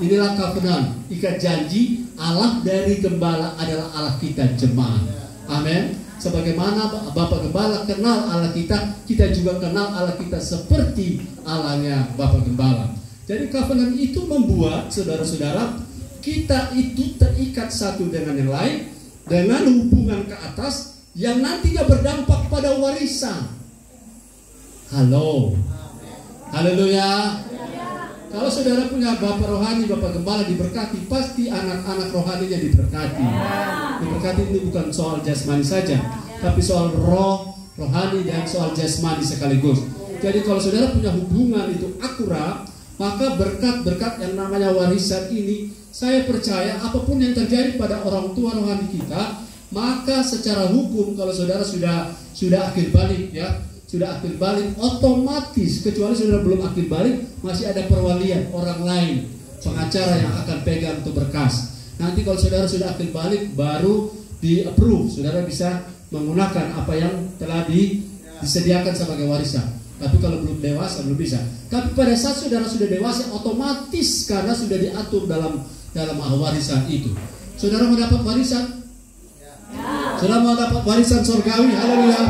Inilah covenant, ikat janji. Allah dari gembala adalah Allah kita jemaat. Amin. Sebagaimana Bapak Gembala kenal Allah kita, kita juga kenal Allah kita seperti Allahnya Bapak Gembala. Jadi covenant itu membuat saudara-saudara kita itu terikat satu dengan yang lain, dengan hubungan ke atas yang nantinya berdampak pada warisan. Halo, haleluya. Kalau saudara punya bapak rohani, bapak gembala diberkati, pasti anak-anak rohaninya diberkati. Diberkati ini bukan soal jasmani saja, tapi soal roh, rohani dan soal jasmani sekaligus. Jadi kalau saudara punya hubungan itu akurat, maka berkat-berkat yang namanya warisan ini, saya percaya apapun yang terjadi pada orang tua rohani kita, maka secara hukum kalau saudara sudah akhir balik ya, sudah akhir balik otomatis, kecuali saudara belum akhir balik, masih ada perwalian orang lain, pengacara yang akan pegang untuk berkas. Nanti kalau saudara sudah akhir balik baru di approve, saudara bisa menggunakan apa yang telah disediakan sebagai warisan. Tapi kalau belum dewasa belum bisa. Tapi pada saat saudara sudah dewasa, otomatis karena sudah diatur dalam warisan itu. Saudara mendapat warisan? Ya. Sudah mau dapat warisan surgawi, haleluya.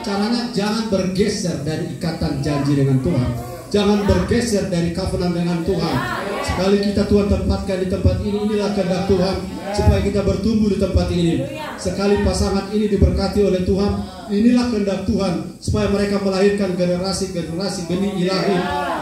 Caranya jangan bergeser dari ikatan janji dengan Tuhan. Jangan bergeser dari covenant dengan Tuhan. Sekali kita Tuhan tempatkan di tempat ini, inilah kehendak Tuhan supaya kita bertumbuh di tempat ini. Sekali pasangan ini diberkati oleh Tuhan, inilah kehendak Tuhan supaya mereka melahirkan generasi-generasi benih ilahi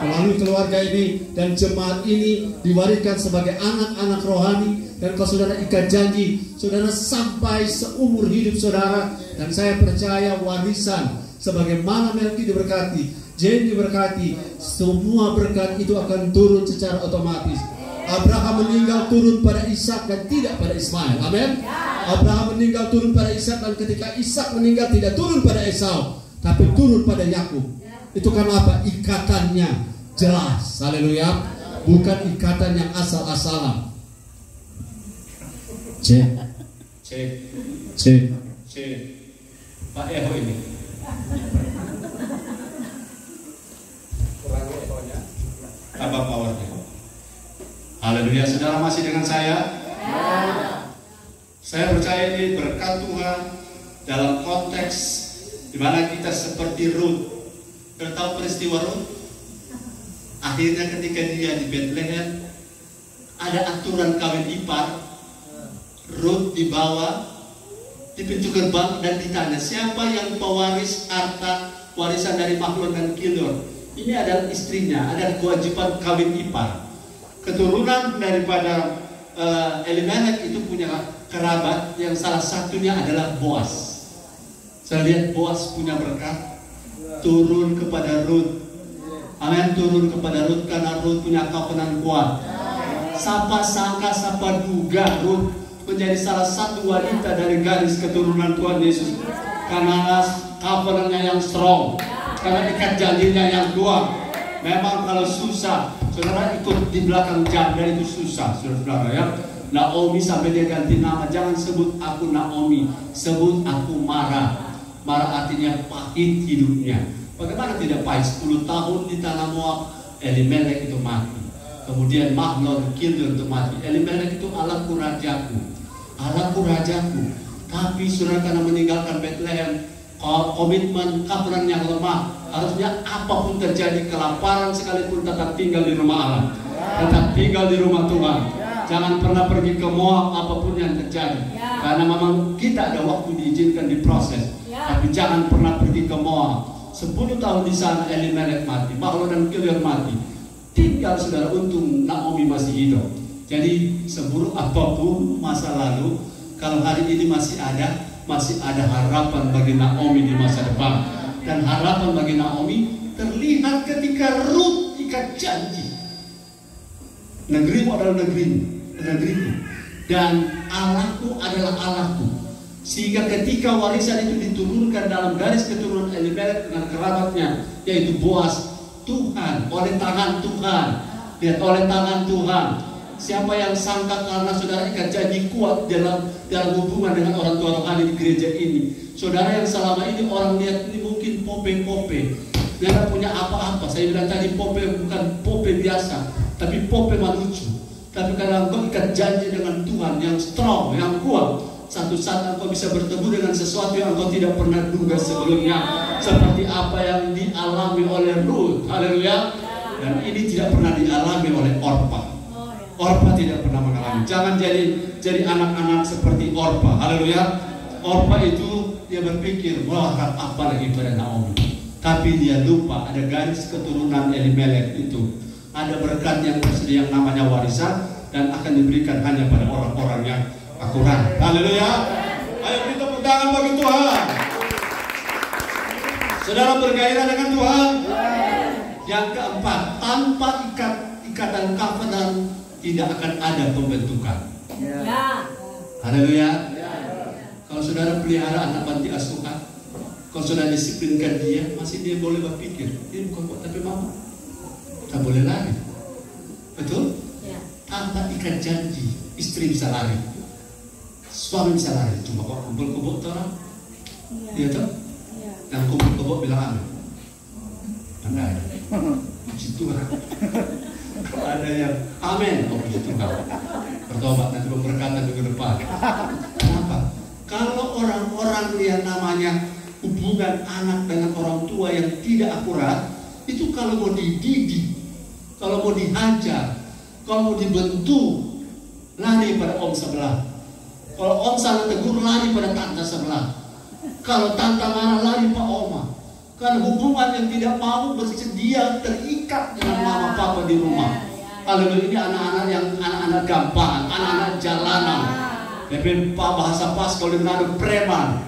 melalui keluarga ini, dan jemaat ini diwariskan sebagai anak-anak rohani. Dan kalau saudara ikat janji, saudara sampai seumur hidup saudara. Dan saya percaya warisan sebagaimana Melki diberkati, Jane diberkati, semua berkat itu akan turun secara otomatis. Abraham meninggal turun pada Ishak dan tidak pada Ismail. Amin. Abraham meninggal turun pada Ishak, dan ketika Ishak meninggal tidak turun pada Esau, tapi turun pada Yakub. Itu karena apa? Ikatannya jelas. Haleluya. Bukan ikatan yang asal-asalan. Cek. Pak Eho ini. Kurangi ehonya. Apa powernya? Haleluya. Saudara masih dengan saya? Saya percaya ini berkat Tuhan dalam konteks di mana kita seperti Ruth. Tahu peristiwa Ruth? Akhirnya ketika dia di Bethlehem, ada aturan kawin ipar. Ruth dibawa di pintu gerbang dan ditanya, siapa yang pewaris harta warisan dari Mahlon dan Kilion? Ini adalah istrinya, ada kewajiban kawin ipar. Keturunan daripada Elimelek itu punya kerabat yang salah satunya adalah Boaz. Saya lihat Boaz punya berkat turun kepada Ruth. Amin, turun kepada Ruth karena Ruth punya covenant kuat. Siapa sangka, siapa duga Ruth menjadi salah satu wanita dari garis keturunan Tuhan Yesus karena covenantnya yang strong, karena ikat janjinya yang kuat. Memang kalau susah, saudara ikut di belakang janda itu susah, saudara ya. Naomi sampai dia ganti nama, jangan sebut aku Naomi, sebut aku Mara. Mara artinya pahit hidupnya. Bagaimana tidak pahit? 10 tahun di tanah Moab, Elimelek itu mati. Kemudian Mahlon, Kilion itu mati. Elimelek itu Allahku rajaku, Allahku rajaku. Tapi saudara karena meninggalkan Bethlehem, komitmen covenant yang lemah, harusnya apapun terjadi, kelaparan sekalipun tetap tinggal di rumah Allah, tetap tinggal di rumah Tuhan. Jangan pernah pergi ke Moab apapun yang terjadi, karena memang kita ada waktu diizinkan diproses. Tapi jangan pernah pergi ke Moab. 10 tahun di sana Elimelek mati, Mahlon dan Kilion mati. Tinggal saudara, untung Naomi masih hidup. Jadi seburuk apapun masa lalu, kalau hari ini masih ada harapan bagi Naomi di masa depan. Dan harapan bagi Naomi terlihat ketika Ruth ikat janji. Negerimu adalah negeriku, dan Allahku adalah Allahku. Sehingga ketika warisan itu diturunkan dalam garis keturunan Elimelek dengan kerabatnya, yaitu Boaz, Tuhan, oleh tangan Tuhan. Lihat, oleh tangan Tuhan. Siapa yang sangka karena saudara ikat janji kuat dalam hubungan dengan orang tua rohani di gereja ini. Saudara yang selama ini orang lihat ini mungkin pope-pope, dia tidak punya apa-apa. Saya bilang tadi pope bukan pope biasa, tapi pope manusia. Tapi karena engkau ikat janji dengan Tuhan yang strong, yang kuat, satu saat engkau bisa bertemu dengan sesuatu yang engkau tidak pernah duga sebelumnya. Seperti apa yang dialami oleh Ruth. Haleluya. Dan ini tidak pernah dialami oleh Orpa. Orpa tidak pernah mengalami. Jangan jadi anak-anak seperti Orpa. Haleluya. Orpa itu dia berpikir, wah apa lagi pada Naomi. Tapi dia lupa ada garis keturunan Elimelek itu. Ada berkat yang tersedia yang namanya warisan, dan akan diberikan hanya pada orang-orang yang akurat. Haleluya. Ayo kita tepuk tangan bagi Tuhan. Saudara bergairah dengan Tuhan. Yang keempat, tanpa ikatan covenant tidak akan ada pembentukan. Haleluya. Kalau saudara pelihara anak panti asuhan, kalau saudara disiplinkan dia, masih dia boleh berpikir, dia bukan kok tapi mama, tak boleh lari. Betul? Tanpa ikat janji, istri bisa lari, suami bisa lari. Cuma kok kumpul-kumpul orang, dia tuh, dan kumpul-kumpul bilang amin. Anda ada, puji Tuhan. Kalau ada yang amin, oh puji Tuhan. Bertobat nanti berkata minggu depan. Kenapa? Kalau orang-orang yang namanya hubungan anak dengan orang tua yang tidak akurat, itu kalau mau dididik, kalau mau dihajar, kalau mau dibentuk, lari pada om sebelah. Kalau om salah tegur, lari pada tante sebelah. Kalau tante marah, lari pak oma. Karena hubungan yang tidak mau bersedia terikat dengan mama papa di rumah. Kalau ini anak-anak yang anak-anak gampang, anak-anak jalanan. Tapi bahasa pas kalau di Manado preman.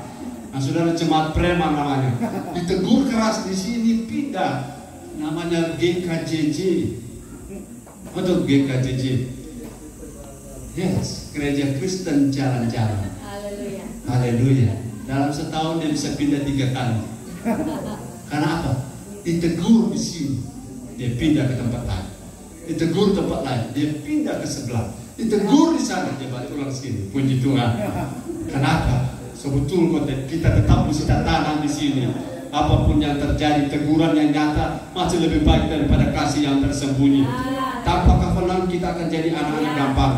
Nah, saudara jemaat preman namanya. Ditegur keras di sini, pindah. Namanya GKJJ. Betul GKJJ. Yes, gereja Kristen jalan-jalan. Haleluya. Haleluya. Dalam setahun dia bisa pindah 3 kali. Karena apa? Ditegur di sini, dia pindah ke tempat lain. Ditegur tempat lain, dia pindah ke sebelah. Ditegur di sana, dia balik ulang sini. Puji Tuhan. Kenapa? Sebetulnya kita tetap mesti tanam di sini. Apapun yang terjadi, teguran yang nyata masih lebih baik daripada kasih yang tersembunyi. Tanpa covenant kita akan jadi anak-anak gampang.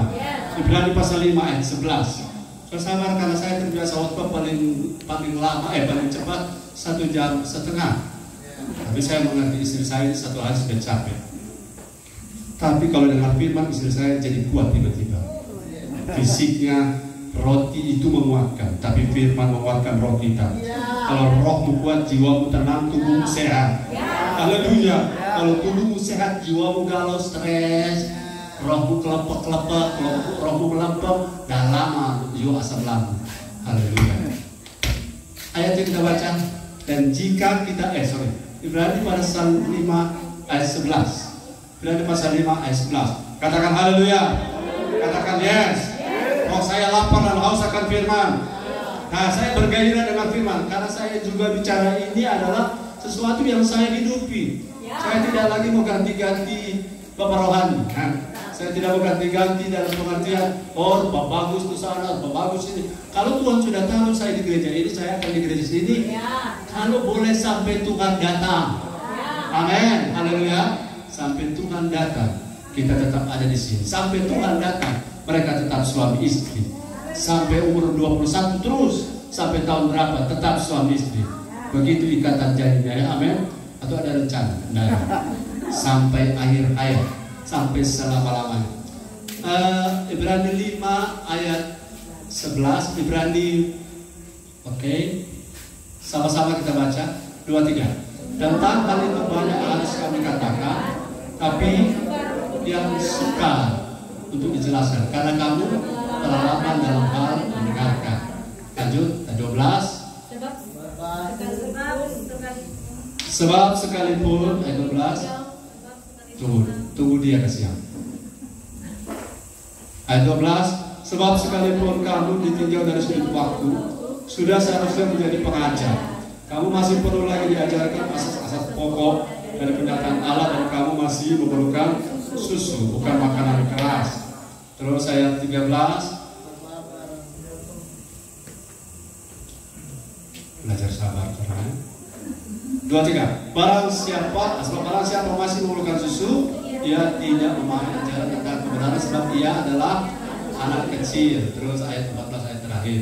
Ibrani pasal 5 ayat 11. Saya sabar karena saya terbiasa khotbah paling lama, paling cepat 1,5 jam. Tapi saya mengerti istri saya 1 hari sudah capek. Tapi kalau dengar firman, istri saya jadi kuat tiba-tiba. Fisiknya, roti itu menguatkan, tapi firman menguatkan roh kita. Kalau rohmu kuat, jiwamu tenang, tubuhmu sehat. Haleluya. Kalau tubuhmu sehat, jiwamu galau, stres, rohmu kelepek-kelepek, rohmu melempem, dah lama jiwa asam lambung. Haleluya. Ayat yang kita baca, dan jika kita Ibrani pasal 5 ayat 11. Ibrani pasal 5 ayat 11. Katakan haleluya. Katakan yes. Oh, saya lapar dan haus akan firman. Nah, saya bergairah dengan firman karena saya juga bicara ini adalah sesuatu yang saya hidupi. Saya tidak lagi mau ganti-ganti bapak rohani. Saya tidak mau ganti-ganti dalam pengertian bagus tuh sana, bagus ini. Kalau Tuhan sudah tahu saya di gereja ini, saya akan di gereja sini. Kalau boleh sampai Tuhan datang. Amin. Haleluya. Sampai Tuhan datang, kita tetap ada di sini. Sampai Tuhan datang, mereka tetap suami istri. Sampai umur 21 terus, sampai tahun berapa tetap suami istri. Begitu ikatan jadinya, amin. Atau ada rencana? Nah, sampai akhir hayat, sampai selama-lamanya. Ibrani 5 ayat 11. Ibrani, sama-sama kita baca 2-3. Tentang hal itu banyak harus kami katakan, tapi yang suka untuk dijelaskan karena kamu telah lama dalam hal mendengarkan. Lanjut 12. Sebab sekalipun ayat 12. Tunggu dia kasihan. Ayat 12. Sebab sekalipun kamu ditinjau dari sudut waktu, sudah seharusnya menjadi pengajar. Kamu masih perlu lagi diajarkan asas-asas pokok dari penyataan Allah, dan kamu masih memerlukan susu, bukan makanan keras. Terus ayat 13. Belajar sabar, karena 2-3. Barang siapa masih memerlukan susu, ia tidak memahami ajaran tentang kebenaran, sebab ia adalah anak kecil. Terus ayat 14 ayat terakhir.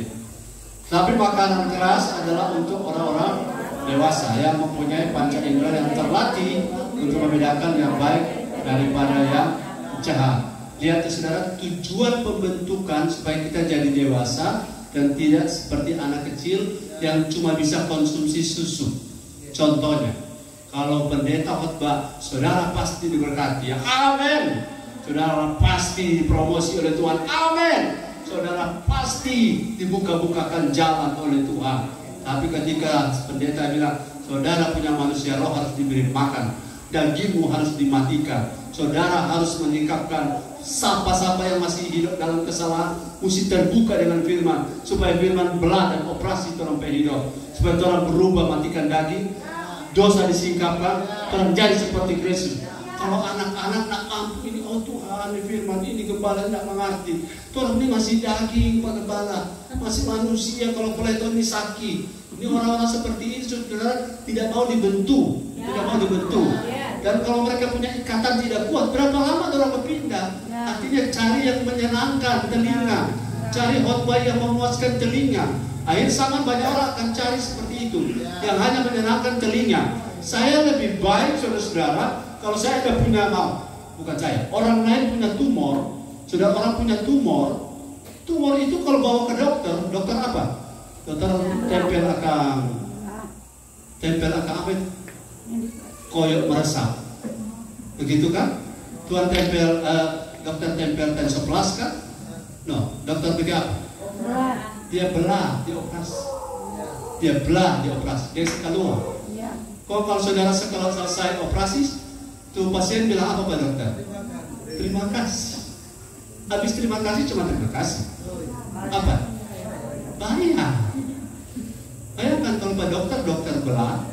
Tapi makanan keras adalah untuk orang-orang dewasa yang mempunyai panca indera yang terlatih untuk membedakan yang baik daripada yang jahat. Lihat saudara, tujuan pembentukan supaya kita jadi dewasa dan tidak seperti anak kecil yang cuma bisa konsumsi susu. Contohnya, kalau pendeta khotbah, saudara pasti diberkati, ya amin. Saudara pasti dipromosi oleh Tuhan, amin. Saudara pasti dibuka-bukakan jalan oleh Tuhan. Tapi ketika pendeta bilang, saudara punya manusia roh harus diberi makan, dagingmu harus dimatikan, saudara harus menyingkapkan sapa-sapa yang masih hidup dalam kesalahan, mesti terbuka dengan firman, supaya firman belah dan operasi terompe hidup, supaya orang berubah, matikan daging, dosa disingkapkan, orang jadi seperti Kristus. Kalau anak-anak nak ampuni, oh Tuhan, firman ini gembala tidak mengerti. Tuhan ini masih daging Pak Gembala, masih manusia. Kalau peleton ini sakit. Ini orang-orang seperti ini saudara tidak mau dibentuk, tidak mau dibentuk. Dan kalau mereka punya ikatan tidak kuat, berapa lama orang berpindah? Artinya cari yang menyenangkan telinga, cari khotbah yang memuaskan telinga. Akhirnya sangat banyak orang akan cari seperti itu, yang hanya menyenangkan telinga. Saya lebih baik, saudara-saudara, kalau saya ada punya bukan saya, orang lain punya tumor, sudah orang punya tumor itu kalau bawa ke dokter apa? Dokter tempel akan apa itu? Koyok meresap, begitu kan? Tuan tempel, dokter tempel tensoplast kan? No, dokter pergi apa? Dia belah, dia operasi. Dia belah, dia operasi. Dia keluar. Kalau saudara setelah selesai operasi, tuh pasien bilang apa Pak dokter? Terima kasih. Habis terima kasih cuma terima kasih. Apa? Bayar. Bayangkan kalau Pak dokter belah,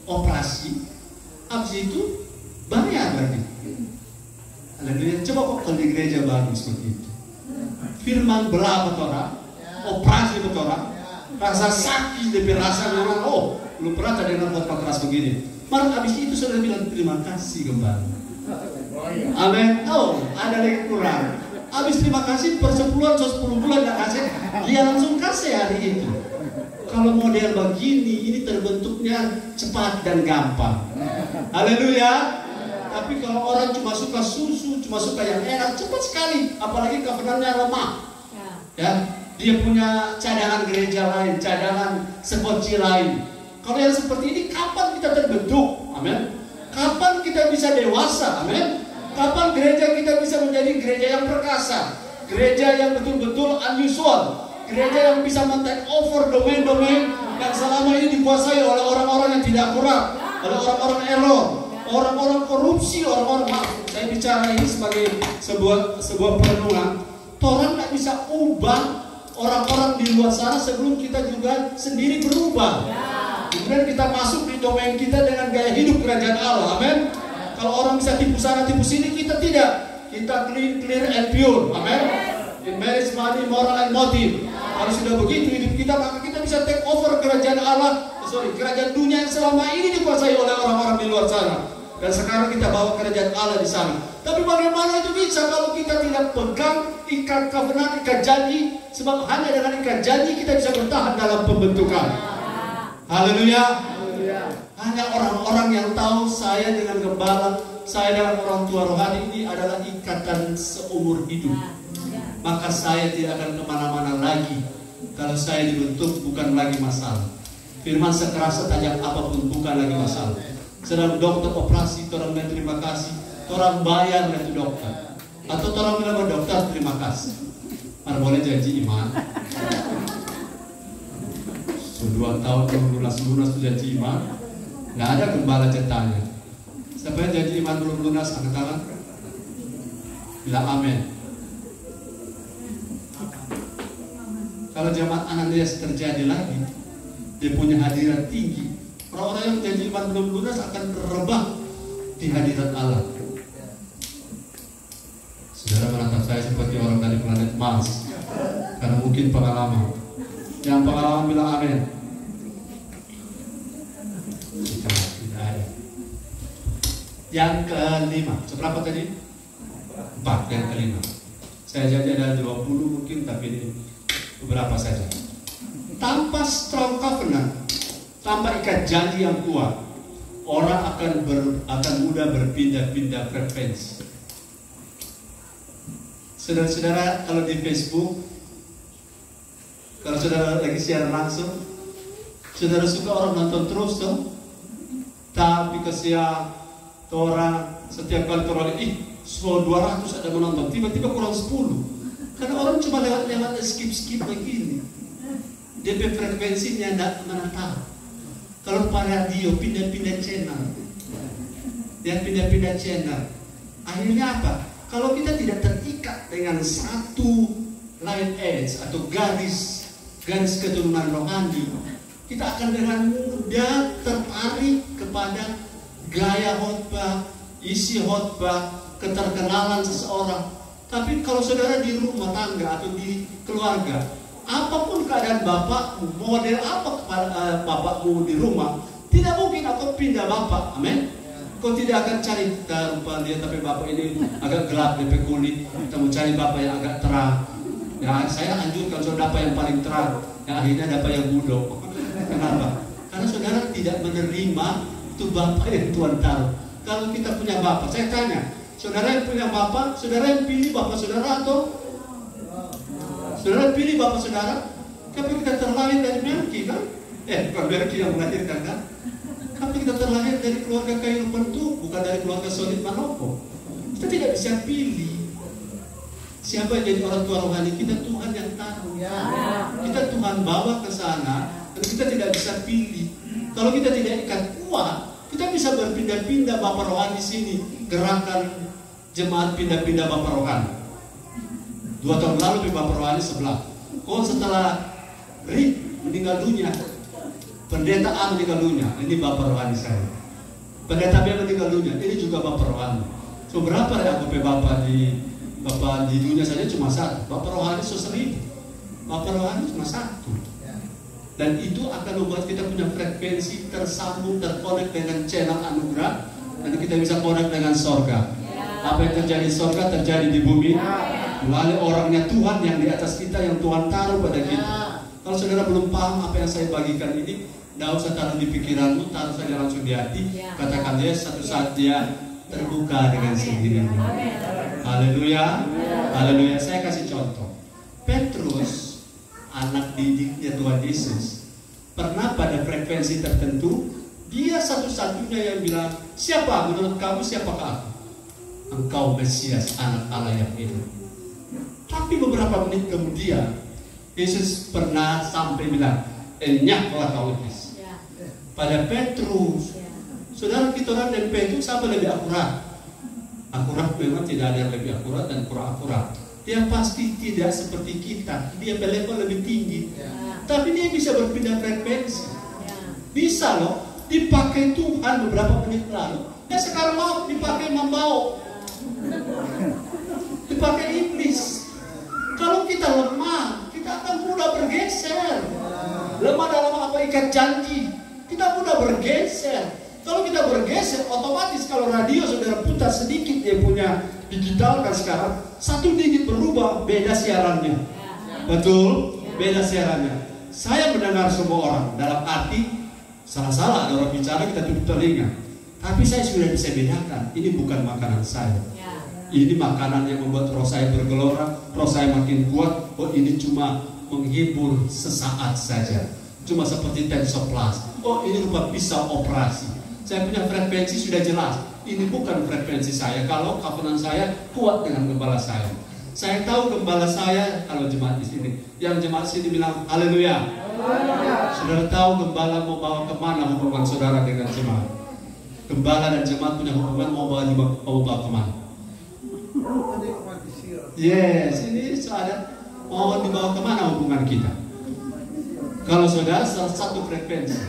operasi, habis itu bayar lagi. Haleluya. Coba kok kalau di gereja bagus seperti itu. Firman belah betora, operasi betora, rasa sakit lebih rasa memang, lu pernah tak dengar khotbah keras begini. Malah habis itu saudara bilang terima kasih kembali. Amin. Ada lagi kurang. Habis terima kasih per 10 bulan gak kasih, dia langsung kasih hari itu. Kalau model begini, ini terbentuknya cepat dan gampang. Haleluya. Tapi kalau orang cuma suka susu, cuma suka yang enak, cepat sekali. Apalagi covenantnya lemah. Ya, dia punya cadangan gereja lain, cadangan sepoci lain. Kalau yang seperti ini, kapan kita terbentuk? Amin. Kapan kita bisa dewasa? Amin. Kapan gereja kita bisa menjadi gereja yang perkasa, gereja yang betul-betul unusual, gereja yang bisa men-take over domain-domain yang selama ini dikuasai oleh orang-orang yang tidak akurat, oleh orang-orang error, orang-orang korupsi, orang-orang saya bicara ini sebagai sebuah perenungan. Orang nggak bisa ubah orang-orang di luar sana sebelum kita juga sendiri berubah. Kemudian kita masuk di domain kita dengan gaya hidup kerajaan Allah. Amin. Kalau orang bisa tipu sana tipu sini, kita tidak. Kita clear and pure. Amin. In marriage, money, moral and motive. Kalau sudah begitu hidup kita, maka kita bisa take over kerajaan Allah. Kerajaan dunia yang selama ini dikuasai oleh orang-orang di luar sana. Dan sekarang kita bawa kerajaan Allah di sana. Tapi bagaimana itu bisa kalau kita tidak pegang ikat covenant, ikat janji? Sebab hanya dengan ikat janji kita bisa bertahan dalam pembentukan. Haleluya. Hanya orang-orang yang tahu saya dengan gembala, saya dengan orang tua rohani ini adalah ikatan seumur hidup. Maka saya tidak akan kemana-mana lagi. Kalau saya dibentuk bukan lagi masalah. Firman sekeras setajam apapun bukan lagi masalah. Sedang dokter operasi, orang bilang terima kasih, orang bayar itu dokter, atau orang bilang dokter terima kasih. Mana boleh janji iman? 2 tahun belum lunas janji iman. Nggak ada gembala ceritanya. Siapa yang janji iman belum lunas angkat tangan? Bilang amin. Kalau zaman Ananias terjadi lagi, dia punya hadirat tinggi. Orang-orang yang janji iman belum lunas akan terbang di hadirat Allah. Saudara menatap saya seperti orang dari planet Mars, karena mungkin pengalaman. Yang pengalaman bilang amin. Tidak ada. Yang kelima, seberapa tadi? 4, yang kelima. Saya janji ada 20 mungkin, tapi ini beberapa saja. Tanpa strong covenant, tanpa ikat janji yang kuat, orang akan mudah berpindah-pindah frekuensi. Saudara-saudara, kalau di Facebook, kalau saudara lagi siaran langsung, saudara suka orang nonton terus tuh. Tapi kesian orang setiap kali orang 200 ada menonton, tiba-tiba kurang 10. Karena orang cuma lewat skip begini. DP frekuensinya tidak menatap. Kalau Pak radio pindah-pindah channel, dia pindah-pindah channel. Akhirnya apa? Kalau kita tidak terikat dengan satu line edge atau garis keturunan rohani, kita akan dengan mudah tertarik kepada gaya khotbah, isi khotbah, keterkenalan seseorang. Tapi kalau saudara di rumah tangga atau di keluarga, apapun keadaan bapakmu, model apa bapakmu di rumah, tidak mungkin aku pindah bapak. Amin. Kau tidak akan cari rupa dia, tapi bapak ini agak gelap DP kulit, kita mau cari bapak yang agak terang. Ya, saya anjurkan saudara yang paling terang, Nah, akhirnya dapat yang bodoh. Kenapa? Karena saudara tidak menerima itu Bapak yang Tuhan taruh. Kalau kita punya Bapak, saya tanya, saudara yang punya Bapak, saudara yang pilih Bapak saudara atau saudara pilih Bapak saudara? Tapi kita terlahir dari Melki kan? Bukan Melki yang melahirkan kan? Tapi kita terlahir dari keluarga kayu pentu, bukan dari keluarga solid Manopo. Kita tidak bisa pilih siapa yang jadi orang tua rohani kita. Tuhan yang taruh. Kita Tuhan bawa ke sana, dan kita tidak bisa pilih. Kalau kita tidak ikat kuat, kita bisa berpindah-pindah Bapak rohani di sini, gerakan jemaat pindah-pindah Bapak rohani. 2 tahun lalu Bapak rohani sebelah. Setelah Rick meninggal dunia, pendeta A meninggal dunia, ini Bapak rohani saya. Pendeta B meninggal dunia, ini juga Bapak rohani. So berapa ya Bapak di dunia saja cuma 1. Bapak rohani 1000. Bapak rohani cuma 1. Dan itu akan membuat kita punya frekuensi tersambung, terkonek dengan channel anugerah, dan kita bisa konek dengan sorga. Apa yang terjadi di sorga terjadi di bumi melalui orangnya Tuhan yang di atas kita, yang Tuhan taruh pada kita. Kalau saudara belum paham apa yang saya bagikan ini, tidak usah taruh di pikiranmu, taruh saja langsung di hati. Katakan dia satu saat dia terbuka dengan sendirinya. Haleluya, haleluya. Saya kasih contoh. Petrus, anak didiknya Tuhan Yesus, pernah pada frekuensi tertentu, dia satu-satunya yang bilang, siapa menurut kamu, siapakah aku? Engkau Mesias, anak Allah yang hidup. Tapi beberapa menit kemudian, Yesus pernah sampai bilang, enyaklah kau iblis. Pada Petrus, saudara, kita orang dan Petrus sama lebih akurat. Akurat memang tidak ada yang lebih akurat dan kurang akurat. Dia pasti tidak seperti kita. Dia level lebih tinggi. Tapi dia bisa berpindah frekuensi. Bisa loh. Dipakai Tuhan beberapa menit lalu. Ya sekarang mau dipakai membau. Dipakai iblis. Kalau kita lemah, kita akan mudah bergeser. Lemah dalam apa? Ikat janji. Kita mudah bergeser. Kalau kita bergeser, otomatis kalau radio saudara putar sedikit, dia punya digital kan sekarang, 1 digit berubah, beda siarannya. Betul? Beda siarannya. Saya mendengar semua orang, dalam arti salah-salah ada orang bicara, kita tutup telinga. Tapi saya sudah bisa bedakan, ini bukan makanan saya. Ini makanan yang membuat roh saya bergelora, roh saya makin kuat. Oh, ini cuma menghibur sesaat saja. Cuma seperti Tensoplas. Oh, ini rupa pisau operasi. Saya punya frekuensi sudah jelas. Ini bukan frekuensi saya. Kalau kafanan saya kuat dengan gembala saya. Saya tahu gembala saya kalau jemaat di sini. Yang jemaat sini bilang haleluya. Saudara tahu gembala mau bawa kemana hubungan saudara dengan jemaat. Gembala dan jemaat punya hubungan mau bawa kemana? Yes, ini saudara mau dibawa kemana hubungan kita? Kalau saudara satu frekuensi,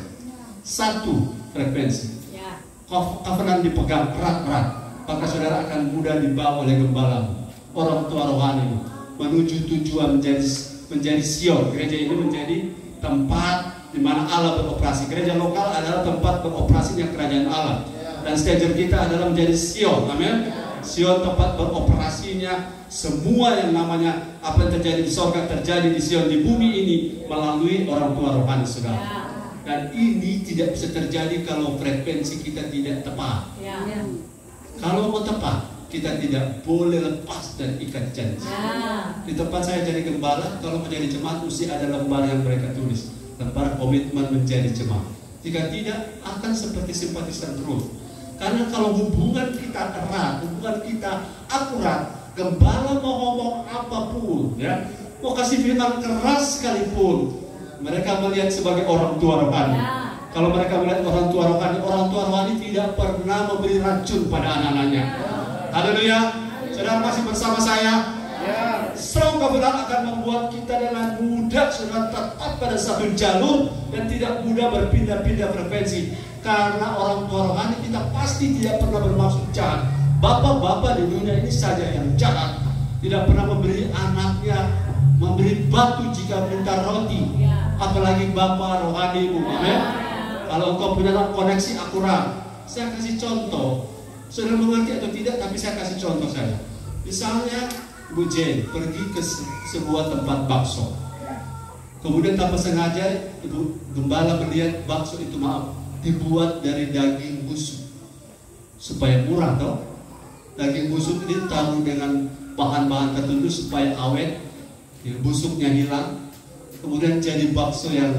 covenant dipegang erat-erat, maka saudara akan mudah dibawa oleh gembala, orang tua rohani, menuju tujuan menjadi Sion. Gereja ini menjadi tempat di mana Allah beroperasi. Gereja lokal adalah tempat beroperasinya kerajaan Allah, dan stager kita adalah menjadi Sion. Amin. Sion tempat beroperasinya semua yang namanya apa yang terjadi di sorga terjadi di Sion di bumi ini melalui orang tua rohani saudara. Dan ini tidak bisa terjadi kalau frekuensi kita tidak tepat. Kalau mau tepat, kita tidak boleh lepas dan ikat janji. Di tempat saya jadi gembala, kalau menjadi jemaat mesti ada lembar yang mereka tulis, lembar komitmen menjadi jemaat. Jika tidak, akan seperti simpatisan terus. Karena kalau hubungan kita erat, hubungan kita akurat, gembala mau ngomong apapun, ya, mau kasih firman keras sekalipun, mereka melihat sebagai orang tua rohani. Kalau mereka melihat orang tua rohani tidak pernah memberi racun pada anak-anaknya. Haleluya. Saudara masih bersama saya? Strong covenant akan membuat kita dengan mudah saudara tetap pada satu jalur dan tidak mudah berpindah-pindah frekuensi. Karena orang tua rohani kita pasti tidak pernah bermaksud jahat. Bapak-bapak di dunia ini saja yang jahat, tidak pernah memberi anaknya memberi batu jika minta roti. Apalagi bapak rohanimu. Amin. Kalau engkau punya koneksi akurat, saya kasih contoh. Saudara mengerti atau tidak, tapi saya kasih contoh saja. Misalnya Bu Jane pergi ke sebuah tempat bakso. Kemudian tanpa sengaja ibu gembala melihat bakso itu dibuat dari daging busuk supaya murah toh. Daging busuk ini ditaruh dengan bahan-bahan tertentu supaya awet, busuknya hilang. Kemudian jadi bakso yang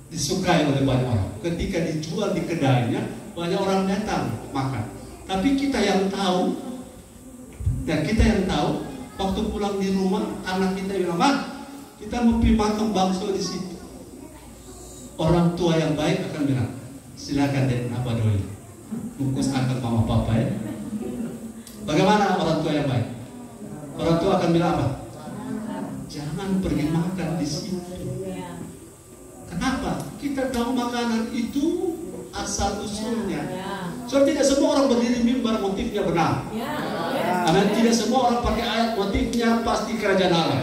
disukai oleh banyak orang. Ketika dijual di kedainya, banyak orang datang makan. Tapi kita yang tahu, waktu pulang di rumah, anak kita bilang, "Mak, kita mau pergi makan bakso di situ." Orang tua yang baik akan bilang, "Silakan deh, apa doi, bungkus akan mama papa ya." Bagaimana orang tua yang baik? Orang tua akan bilang apa? Jangan pergi makan di situ. Kenapa? Kita tahu makanan itu asal usulnya. So tidak semua orang berdiri mimbar motifnya benar. Amin. Tidak semua orang pakai ayat motifnya pasti kerajaan Allah.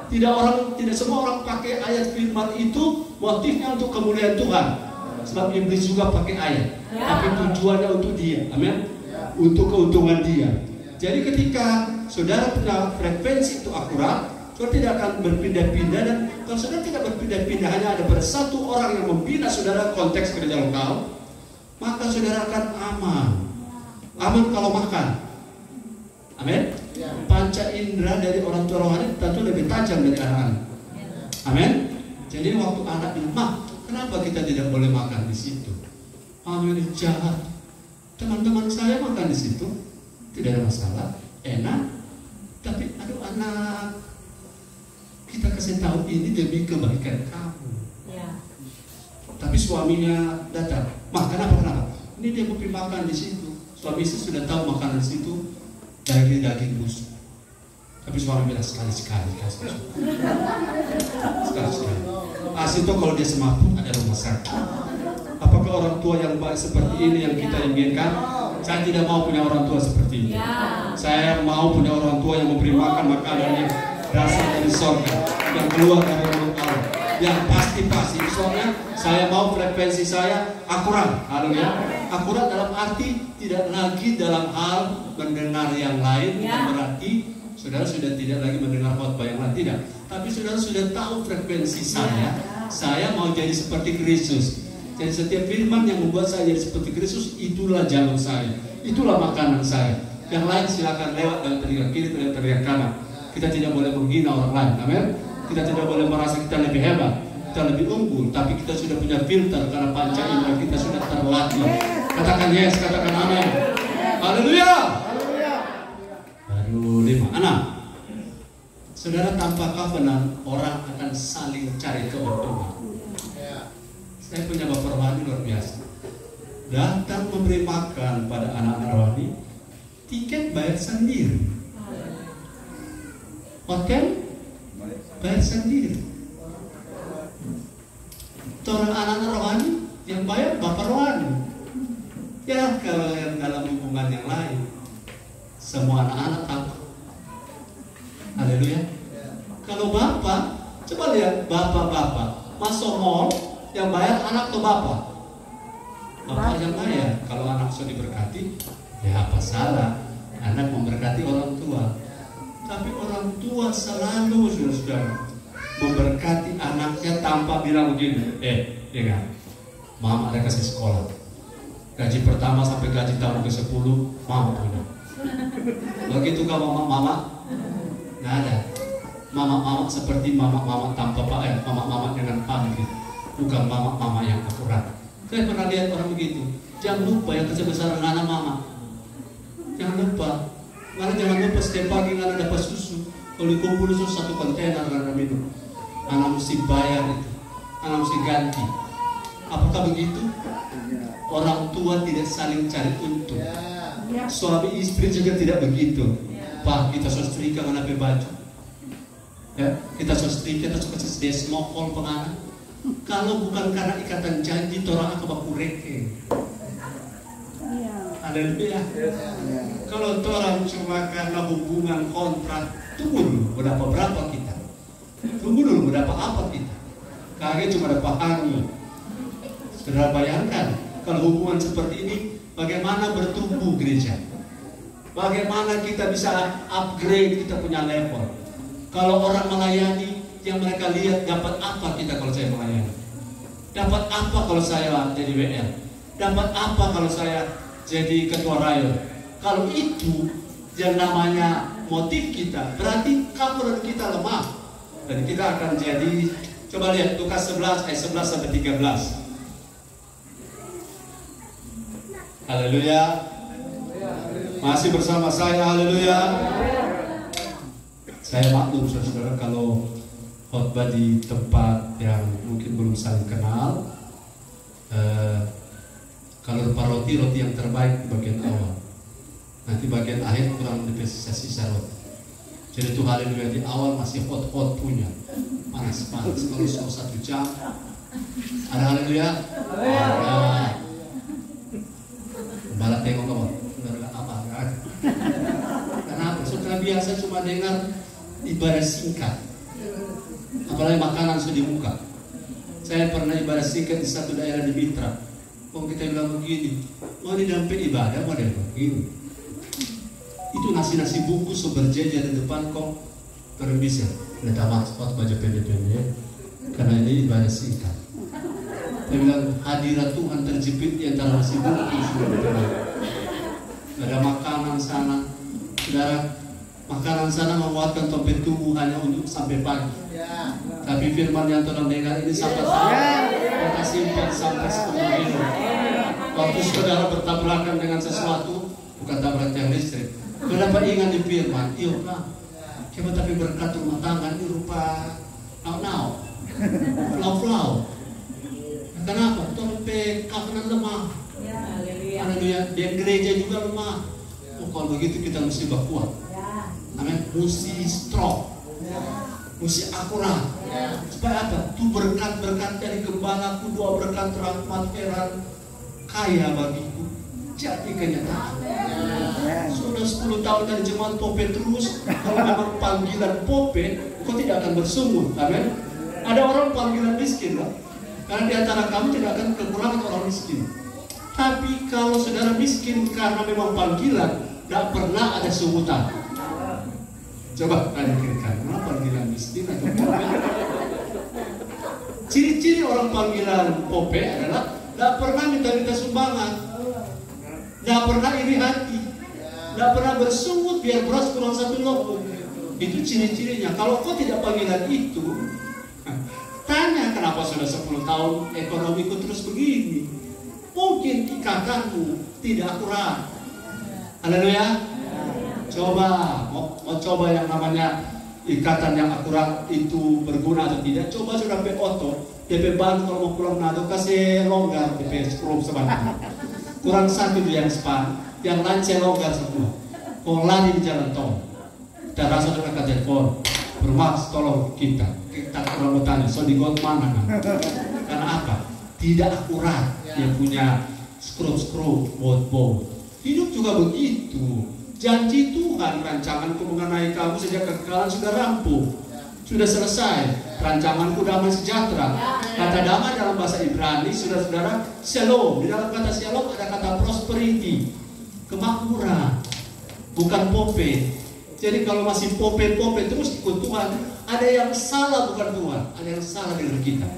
Tidak semua orang pakai ayat firman itu motifnya untuk kemuliaan Tuhan. Sebab iblis juga pakai ayat, tapi tujuannya untuk dia. Amin. Untuk keuntungan dia. Jadi ketika saudara punya frekuensi itu akurat, saudara tidak akan berpindah-pindah. Dan kalau saudara tidak berpindah-pindah, hanya ada pada satu orang yang membina saudara konteks gereja lokal, maka saudara akan aman. Aman kalau makan. Amin. Panca indera dari orang tua rohani tentu lebih tajam dari anak-anak. Amin. Jadi waktu anak bilang, "Mak, kenapa kita tidak boleh makan di situ?" Amin, jahat. Teman-teman saya makan di situ, tidak ada masalah, enak. Tapi aduh anak, kita kasih tahu ini demi kebaikan kamu. Tapi suaminya datang, "Mak, kenapa? Ini dia mau pergi makan di situ." Suami istri sudah tahu makanan di situ daging busuk. Tapi suami bilang sekali-sekali kasih. Sekali-sekali. Itu kalau dia semaput ada rumah sakit. Apakah orang tua yang baik seperti ini yang kita inginkan? Saya tidak mau punya orang tua seperti ini. Saya mau punya orang tua yang memberi makan makanan yang berasal dari surga, yang keluar dari mulut Allah, yang pasti. Soalnya saya mau frekuensi saya akurat. Haleluya. Akurat dalam arti tidak lagi dalam hal mendengar yang lain, berarti saudara sudah tidak lagi mendengar khotbah yang lain, tidak. Tapi saudara sudah tahu frekuensi saya. Saya mau jadi seperti Kristus. Jadi setiap firman yang membuat saya jadi seperti Kristus, itulah jalur saya, itulah makanan saya. Yang lain silakan lewat dari telinga kiri, dari telinga kanan. Kita tidak boleh menghina orang lain, amin. Kita tidak boleh merasa kita lebih hebat, kita lebih unggul, tapi kita sudah punya filter karena panca indera kita sudah terlatih. Katakan yes, katakan amin. Haleluya. Baru 5, 6. Saudara, tanpa covenant orang akan saling cari keuntungan. Saya punya bapak rohani luar biasa. Datang memberi makan pada anak-anak rohani, tiket bayar sendiri, hotel bayar sendiri. Orang anak-anak rohani yang bayar bapak rohani. Ya kalau yang dalam hubungan yang lain, semua anak-anak takut. Haleluya. Kalau bapak, coba lihat bapak-bapak masuk mall, yang bayar anak atau bapak? Bapak yang bayar. Kalau anak sudah diberkati, ya apa salah anak memberkati orang tua. Tapi orang tua selalu saudara memberkati anaknya tanpa bilang begini, dengar, mama ada kasih sekolah, gaji pertama sampai gaji tahun ke-10 mama punya. Begitu kalau mama nggak ada. Mama seperti mama tanpa mama dengan pamrih, bukan mama yang akurat. Saya pernah lihat orang begitu. Jangan lupa yang besar-besaran anak mama. Jangan lupa. Jangan lupa setiap pagi anak dapat susu. Kalau dikumpul susu satu kontainer anak minum, anak mesti bayar itu. Anak mesti ganti. Apakah begitu? Orang tua tidak saling cari untung. Suami istri juga tidak begitu. Pak, kita sudah setrika dengan baju. Ya, kita sudah setrika, kita sudah kasih smokol penganak. Kalau bukan karena ikatan janji, orang akan baku reke. Haleluya. Kalau orang cuma karena hubungan kontrak, tunggu dulu berapa kita. Tunggu dulu berapa apa kita. Kaget cuma dapat angin. Saudara bayangkan, kalau hubungan seperti ini, bagaimana bertumbuh gereja? Bagaimana kita bisa upgrade kita punya level? Kalau orang melayani yang mereka lihat, dapat apa kita kalau saya melayani? Dapat apa kalau saya jadi WL? Dapat apa kalau saya jadi ketua rayon? Kalau itu yang namanya motif kita, berarti cover kita lemah. Dan kita akan jadi, coba lihat Lukas 11 ayat 11 sampai 13. Haleluya. Masih bersama saya, haleluya. Saya maklum saudara kalau khotbah di tempat yang mungkin belum saling kenal. Kalau roti yang terbaik di bagian awal, nanti bagian akhir kurang lebih sisa roti. Jadi itu haleluya, di awal masih hot punya, panas-panas. Kalau sudah 1 jam, ada haleluya. Balak tengok kamu, dengar apa? Kenapa? Sudah biasa cuma dengar ibadah singkat, apalagi makanan sudah di muka. Saya pernah ibadah singkat di satu daerah di Mitra. Kita bilang begini, mau di dalam ibadah mau begini. Itu nasi bungkus berjejer di depan kok terbisa. Tidak maksud baju pendek-pendek, karena ini ibadah singkat. Dia bilang hadirat Tuhan terjepit di antara nasi bungkus. Ada makanan sana, saudara. Makanan sana menguatkan topik tubuh hanya untuk sampai pagi. Tapi firman yang Tuhan dengar ini sampai kita simpan sampai seumur hidup. Waktu saudara bertabrakan dengan sesuatu, bukan tabrakan yang listrik, kenapa ingat di firman? Iya lah, coba tapi berkat rumah tangga ini rupa flau. Kenapa? Topik kafanan lemah. Haleluya. Di gereja juga lemah. Kalau begitu kita mesti kuat. Amin. Mesti strong, mesti akurat. Supaya apa? Itu berkat-berkat dari gembalaku, 2 berkat rahmat heran kaya bagiku jadi kenyataan. Sudah 10 tahun dari jemaat Pope terus. Kalau memang panggilan Pope, kau tidak akan bersumur. Amin. Ada orang panggilan miskin, kan? Karena di antara kamu tidak akan kekurangan orang miskin. Tapi kalau saudara miskin karena memang panggilan, tidak pernah ada sungutan. Coba tanya kira-kira, kenapa panggilan miskin atau Pope? Ciri-ciri orang panggilan Pope adalah tidak pernah minta sumbangan, tidak pernah iri hati, tidak pernah bersungut biar beras kurang 1 lok. Itu ciri-cirinya. Kalau kau tidak panggilan itu, tanya kenapa sudah 10 tahun ekonomiku terus begini. Mungkin ikatanmu tidak akurat. Haleluya. Coba, mau coba yang namanya ikatan yang akurat itu berguna atau tidak. Coba sudah pe oto, DP ban kalau mau pulang nado kasih longgar DP skrup sebentar. Kurang 1 yang span, yang lain saya longgar semua. Kau lari di jalan tol, kita rasa dengan angkat telepon, bermaksud tolong kita kurang bertanya, so di got mana kan? Karena apa? Tidak akurat. Dia punya skrup bot. Hidup juga begitu. Janji Tuhan, rancanganku mengenai kamu sejak kekekalan sudah rampung, sudah selesai. Rancanganku damai sejahtera. Kata damai dalam bahasa Ibrani, saudara-saudara, shalom. Di dalam kata shalom ada kata prosperity, kemakmuran, bukan Pope. Jadi kalau masih Pope terus ikut Tuhan, ada yang salah bukan Tuhan, ada yang salah dengan kita.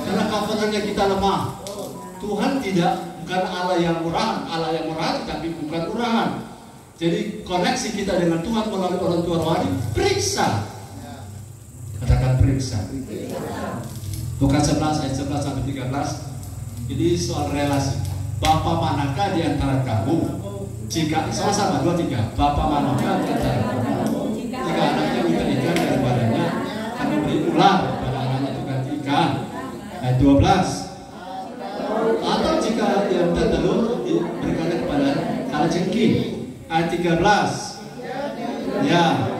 Karena covenantnya kita lemah. Tuhan bukan Allah yang murahan, tapi bukan murahan. Jadi koneksi kita dengan Tuhan melalui orang tua rohani, periksa. Katakan periksa. Lukas 11 ayat 11 sampai 13. Ini soal relasi. Bapa manakah di antara kamu? Jika sama-sama 2, 3. Bapa manakah di antara kamu? Jika anaknya minta ikan daripadanya, akan beri ular pada anaknya itu ganti ikan. Ayat 12. Atau jika dia minta telur, berikan kepada kalajengking. Ayat 13. Ya.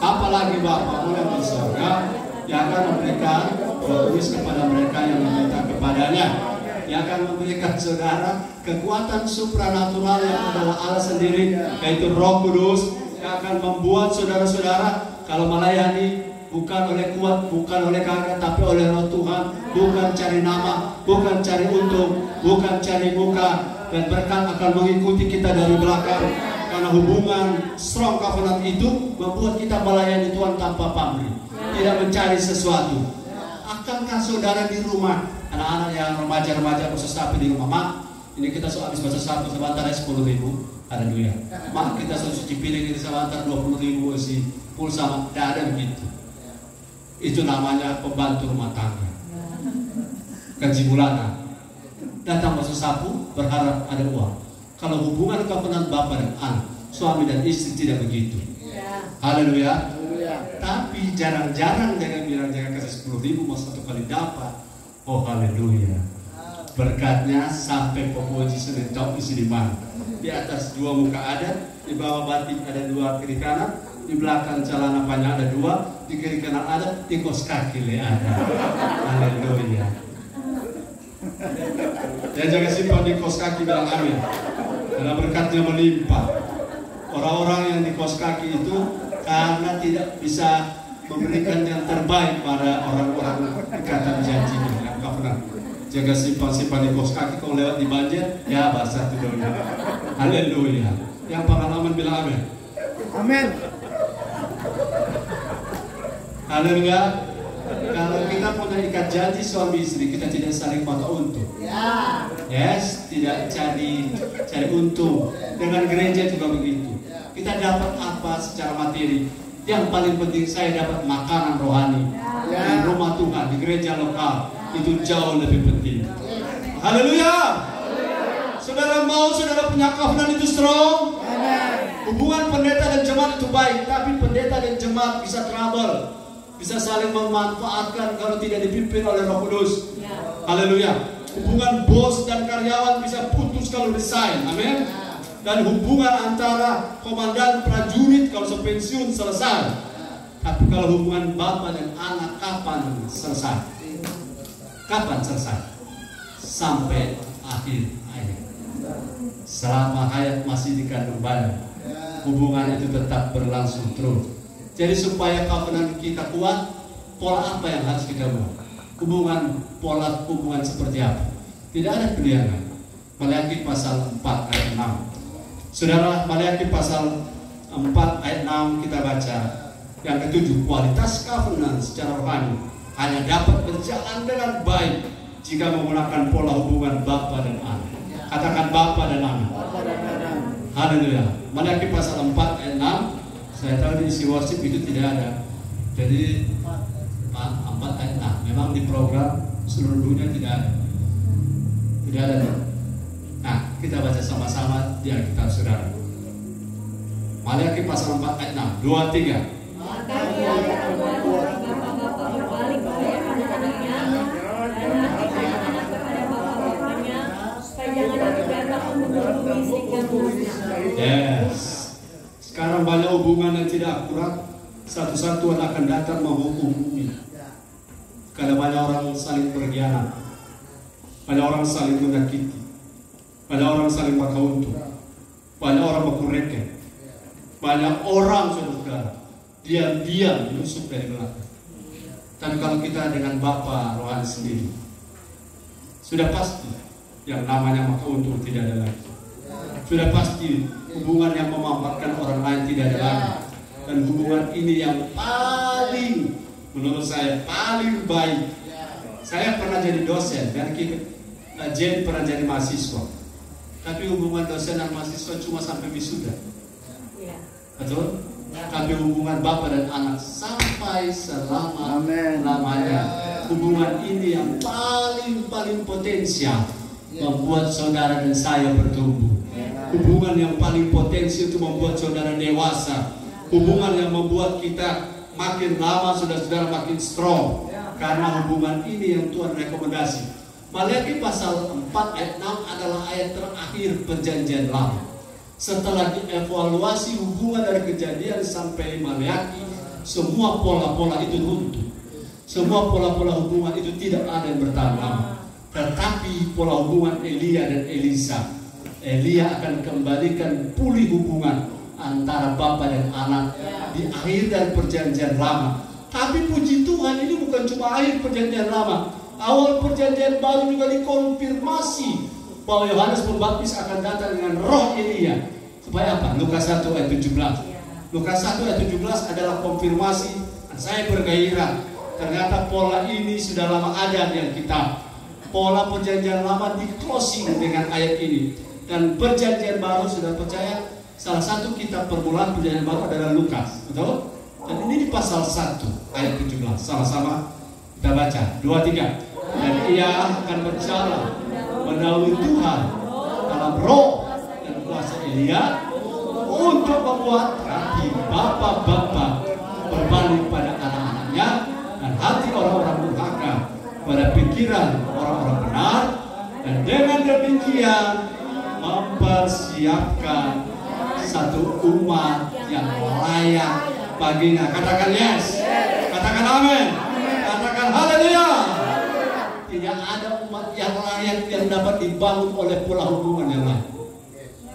Apalagi Bapamu yang di surga yang akan memberikan bonus kepada mereka yang meminta kepadanya, yang akan memberikan saudara kekuatan supranatural yang adalah Allah sendiri, yaitu Roh Kudus, yang akan membuat saudara-saudara kalau melayani bukan oleh kuat, bukan oleh kagak, tapi oleh Roh Tuhan. Bukan cari nama, bukan cari untung, bukan cari muka, dan berkat akan mengikuti kita dari belakang. Karena hubungan strong covenant itu membuat kita melayani Tuhan tanpa pamrih, tidak mencari sesuatu. Akankah saudara di rumah, anak-anak yang remaja-remaja khusus sapi di rumah, mak, ini kita habis baca sapi sebentar 10.000, haleluya. Mak, kita cuci piring ini sebentar 20.000 isi pulsa, tidak ada begitu. Itu namanya pembantu rumah tangga, gaji bulanan. Datang masuk sapu berharap ada uang. Kalau hubungan covenant bapak dan anak, suami dan istri tidak begitu. Haleluya. Tapi jarang-jarang jangan kasih 10.000 mau 1 kali dapat. Oh haleluya. Berkatnya sampai pemuji Senin Tok isi di mana? Di atas 2 muka ada, di bawah batik ada 2 kiri kanan, di belakang celana panjang ada 2, di kiri kanan ada, di kos kaki le ada. Haleluya. Dan jangan simpan di kos kaki, bilang amin. Karena berkatnya melimpah. Orang-orang yang di kos kaki itu karena tidak bisa memberikan yang terbaik pada orang-orang ikatan janji yang covenant. Jaga simpan-simpan di kos kaki, kalau lewat di banjir, ya basah itu dulu. Haleluya. Yang pengalaman bilang amin. Amin. Haleluya. Kalau kita punya ikat janji suami istri, kita tidak saling pakai untung. Yes, tidak cari untung. Dengan gereja juga begitu. Kita dapat apa secara materi? Yang paling penting saya dapat makanan rohani di rumah Tuhan, di gereja lokal. Itu jauh lebih penting. Haleluya. Saudara mau saudara punya covenant itu strong? Hubungan pendeta dan jemaat itu baik, tapi pendeta dan jemaat bisa trouble, bisa saling memanfaatkan kalau tidak dipimpin oleh Roh Kudus. Haleluya. Hubungan bos dan karyawan bisa putus kalau resign. Amin. Dan hubungan antara komandan prajurit kalau pensiun selesai. Tapi kalau hubungan bapak dan anak kapan selesai? Kapan selesai? Sampai akhir hayat. Selama hayat masih dikandung badan, hubungan itu tetap berlangsung terus. Jadi supaya covenant kita kuat, pola apa yang harus kita buat? Pola hubungan seperti apa? Tidak ada pilihan. Maleakhi pasal 4 ayat 6. Saudara, Maleakhi pasal 4 ayat 6 kita baca. Yang ketujuh, kualitas covenant secara rohani hanya dapat berjalan dengan baik jika menggunakan pola hubungan bapa dan anak. Katakan bapa dan anak. Haleluya. Maleakhi pasal 4 ayat 6. Saya tahu di isi worship itu tidak ada. Jadi 4 ayat 6. Memang di program seluruh dunia tidak ada. Tidak ada. Nah, kita baca sama-sama di Alkitab saudara. Maleakhi pasal 4 ayat 6. 2, 3. Maka ia akan membuat bapak-bapak berbalik kepada anak-anaknya dan anak-anak kepada bapak-bapaknya, supaya jangan ada datang mengganggu bisik yang buruk. Yes. Sekarang banyak hubungan yang tidak akurat, satu-satuan akan datang menghukum bumi. Karena banyak orang saling berkhianat, banyak orang saling menyakiti, banyak orang saling pakai untung, banyak orang berkureket, banyak orang saudara diam-diam menusuk dari belakang. Tapi kalau kita dengan Bapa rohani sendiri, sudah pasti yang namanya pakai untung tidak ada lagi. Sudah pasti hubungan yang memanfaatkan orang lain tidak ada lagi. Dan hubungan ini yang paling, menurut saya paling baik. Saya pernah jadi dosen dan Jen pernah jadi mahasiswa. Tapi hubungan dosen dan mahasiswa cuma sampai wisuda. Betul? Tapi hubungan bapak dan anak sampai selama-lamanya. Hubungan ini yang paling potensial membuat saudara dan saya bertumbuh. Hubungan yang paling potensial itu membuat saudara dewasa. Hubungan yang membuat kita makin lama saudara-saudara makin strong. Karena hubungan ini yang Tuhan rekomendasi. Maleakhi pasal 4 ayat 6 adalah ayat terakhir perjanjian lama. Setelah dievaluasi hubungan dari Kejadian sampai Maleakhi, semua pola-pola itu runtuh. Semua pola-pola hubungan itu tidak ada yang bertahan lama. Tetapi pola hubungan Elia dan Elisa, Elia akan kembalikan pulih hubungan antara bapa dan anak di akhir dari perjanjian lama. Tapi puji Tuhan, ini bukan cuma akhir perjanjian lama, awal perjanjian baru juga dikonfirmasi bahwa Yohanes Pembaptis akan datang dengan roh Elia. Supaya apa? Lukas 1 ayat 17. Lukas 1 ayat 17 adalah konfirmasi. Saya bergairah. Ternyata pola ini sudah lama ada di Alkitab. Pola perjanjian lama di closing dengan ayat ini. Dan perjanjian baru sudah percaya. Salah satu kitab permulaan perjanjian baru adalah Lukas. Betul? Dan ini di pasal 1 ayat 17. Sama-sama kita baca. 2, 3. Dan ia akan berjalan mendahului Tuhan dalam roh dan kuasa Elia untuk membuat hati bapa-bapa berbalik pada anak-anaknya dan hati orang-orang durhaka pada pikiran orang-orang benar, dan dengan demikian mempersiapkan satu umat yang layak baginya. Katakan yes, katakan amin, katakan haleluya. Tidak ada umat yang layak yang dapat dibangun oleh pola hubungan yang lain.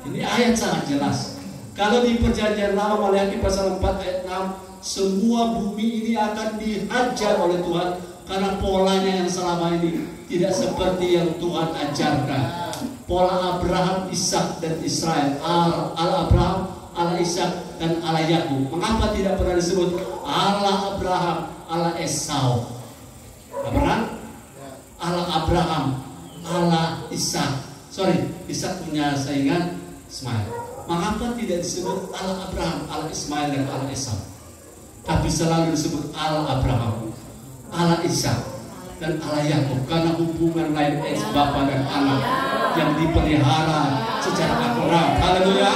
Ini ayat sangat jelas. Kalau di perjanjian lama Maleakhi pasal 4 ayat 6, semua bumi ini akan dihajar oleh Tuhan karena polanya yang selama ini tidak seperti yang Tuhan ajarkan. Pola Abraham, Ishak dan Israel. Allah Abraham, Allah Ishak dan Allah Yakub. Mengapa tidak pernah disebut Allah Abraham, Allah Esau? Abraham, Allah Abraham, Allah Ishak. Ishak punya saingan Ismail. Mengapa tidak disebut Allah Abraham, Allah Ismail dan Allah Esau? Tapi selalu disebut Allah Abraham, Allah Ishak dan Allah Yakub, karena hubungan lain bapa dan anak yang dipelihara secara akurat. Haleluya.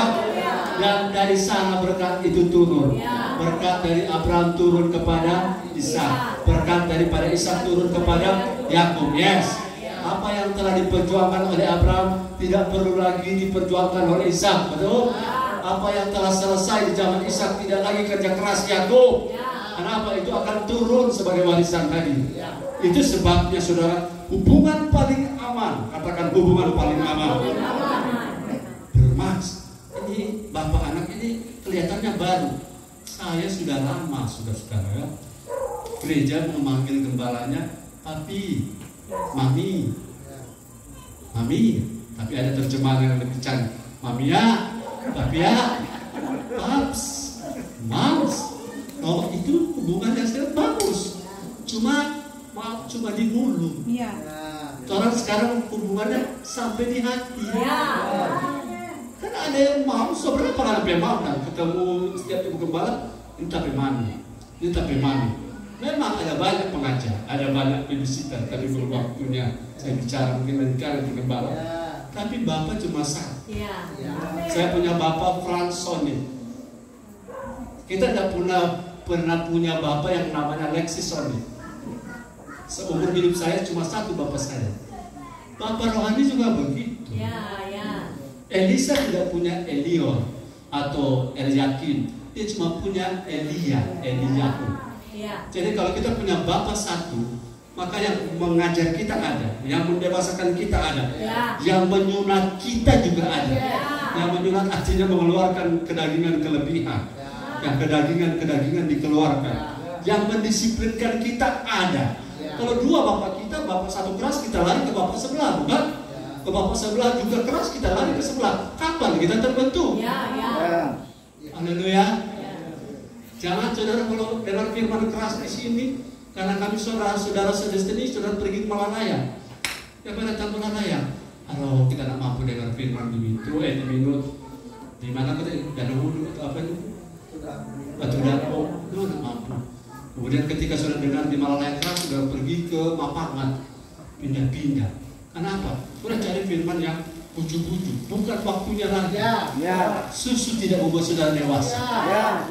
Dan dari sana berkat itu turun. Berkat dari Abraham turun kepada Ishak. Berkat daripada Ishak turun kepada Yakub. Yes. Apa yang telah diperjuangkan oleh Abraham tidak perlu lagi diperjuangkan oleh Ishak. Betul? Apa yang telah selesai di zaman Ishak tidak lagi kerja keras Yakub. Kenapa? Itu akan turun sebagai warisan tadi. Itu sebabnya saudara, hubungan paling aman. Katakan hubungan paling aman. Bermaks. Ini bapak anak ini kelihatannya baru. Saya sudah lama, saudara-saudara ya. Gereja memanggil gembalanya papi, mami, tapi ada terjemahan yang lebih canggih. Mami ya, papi ya, paps, mams. Oh, itu hubungan yang sangat bagus. Cuma di mulut. Orang sekarang hubungannya sampai di hati. Kan ada yang mau, sebenarnya pernah ada mau kan ketemu setiap ibu gembala, ini tapi mami, ini tapi mami. Memang ada banyak pengajar, ada banyak babysitter, tapi belum waktunya saya bicara mungkin nanti kali di gembala. Tapi bapak cuma satu. Saya punya bapak Fransoni. Kita tidak pernah punya bapak yang namanya Lexi Sony. Seumur hidup saya cuma satu bapak saya. Bapak rohani juga begitu. Elisa tidak punya Elion atau Eliakim, dia cuma punya Eliyahu. Jadi kalau kita punya bapak satu, maka yang mengajar kita ada, yang mendewasakan kita ada, yang menyunat kita juga ada. Yang menyunat artinya mengeluarkan kedagingan kelebihan, yang kedagingan dikeluarkan. Yang mendisiplinkan kita ada. Kalau dua bapak kita, bapak satu keras, kita lari ke bapak sebelah, bukan? Ke bapak sebelah juga keras, kita lari ke sebelah. Kapan kita terbentuk? Haleluya. Jangan saudara kalau dengar firman keras di sini, karena kami saudara sedestini, saudara pergi ke Malalaya. Ya pada tahu Malalaya. Kalau kita tidak mampu dengar firman di minut, di mana kita ada wudhu atau apa itu? Batu Dapo, itu tidak mampu. Kemudian ketika saudara dengar di Malalaya keras, saudara pergi ke Mapangan, pindah-pindah. Kenapa? Sudah cari firman yang bujuk-bujuk, bukan waktunya lagi. Susu tidak membuat saudara dewasa.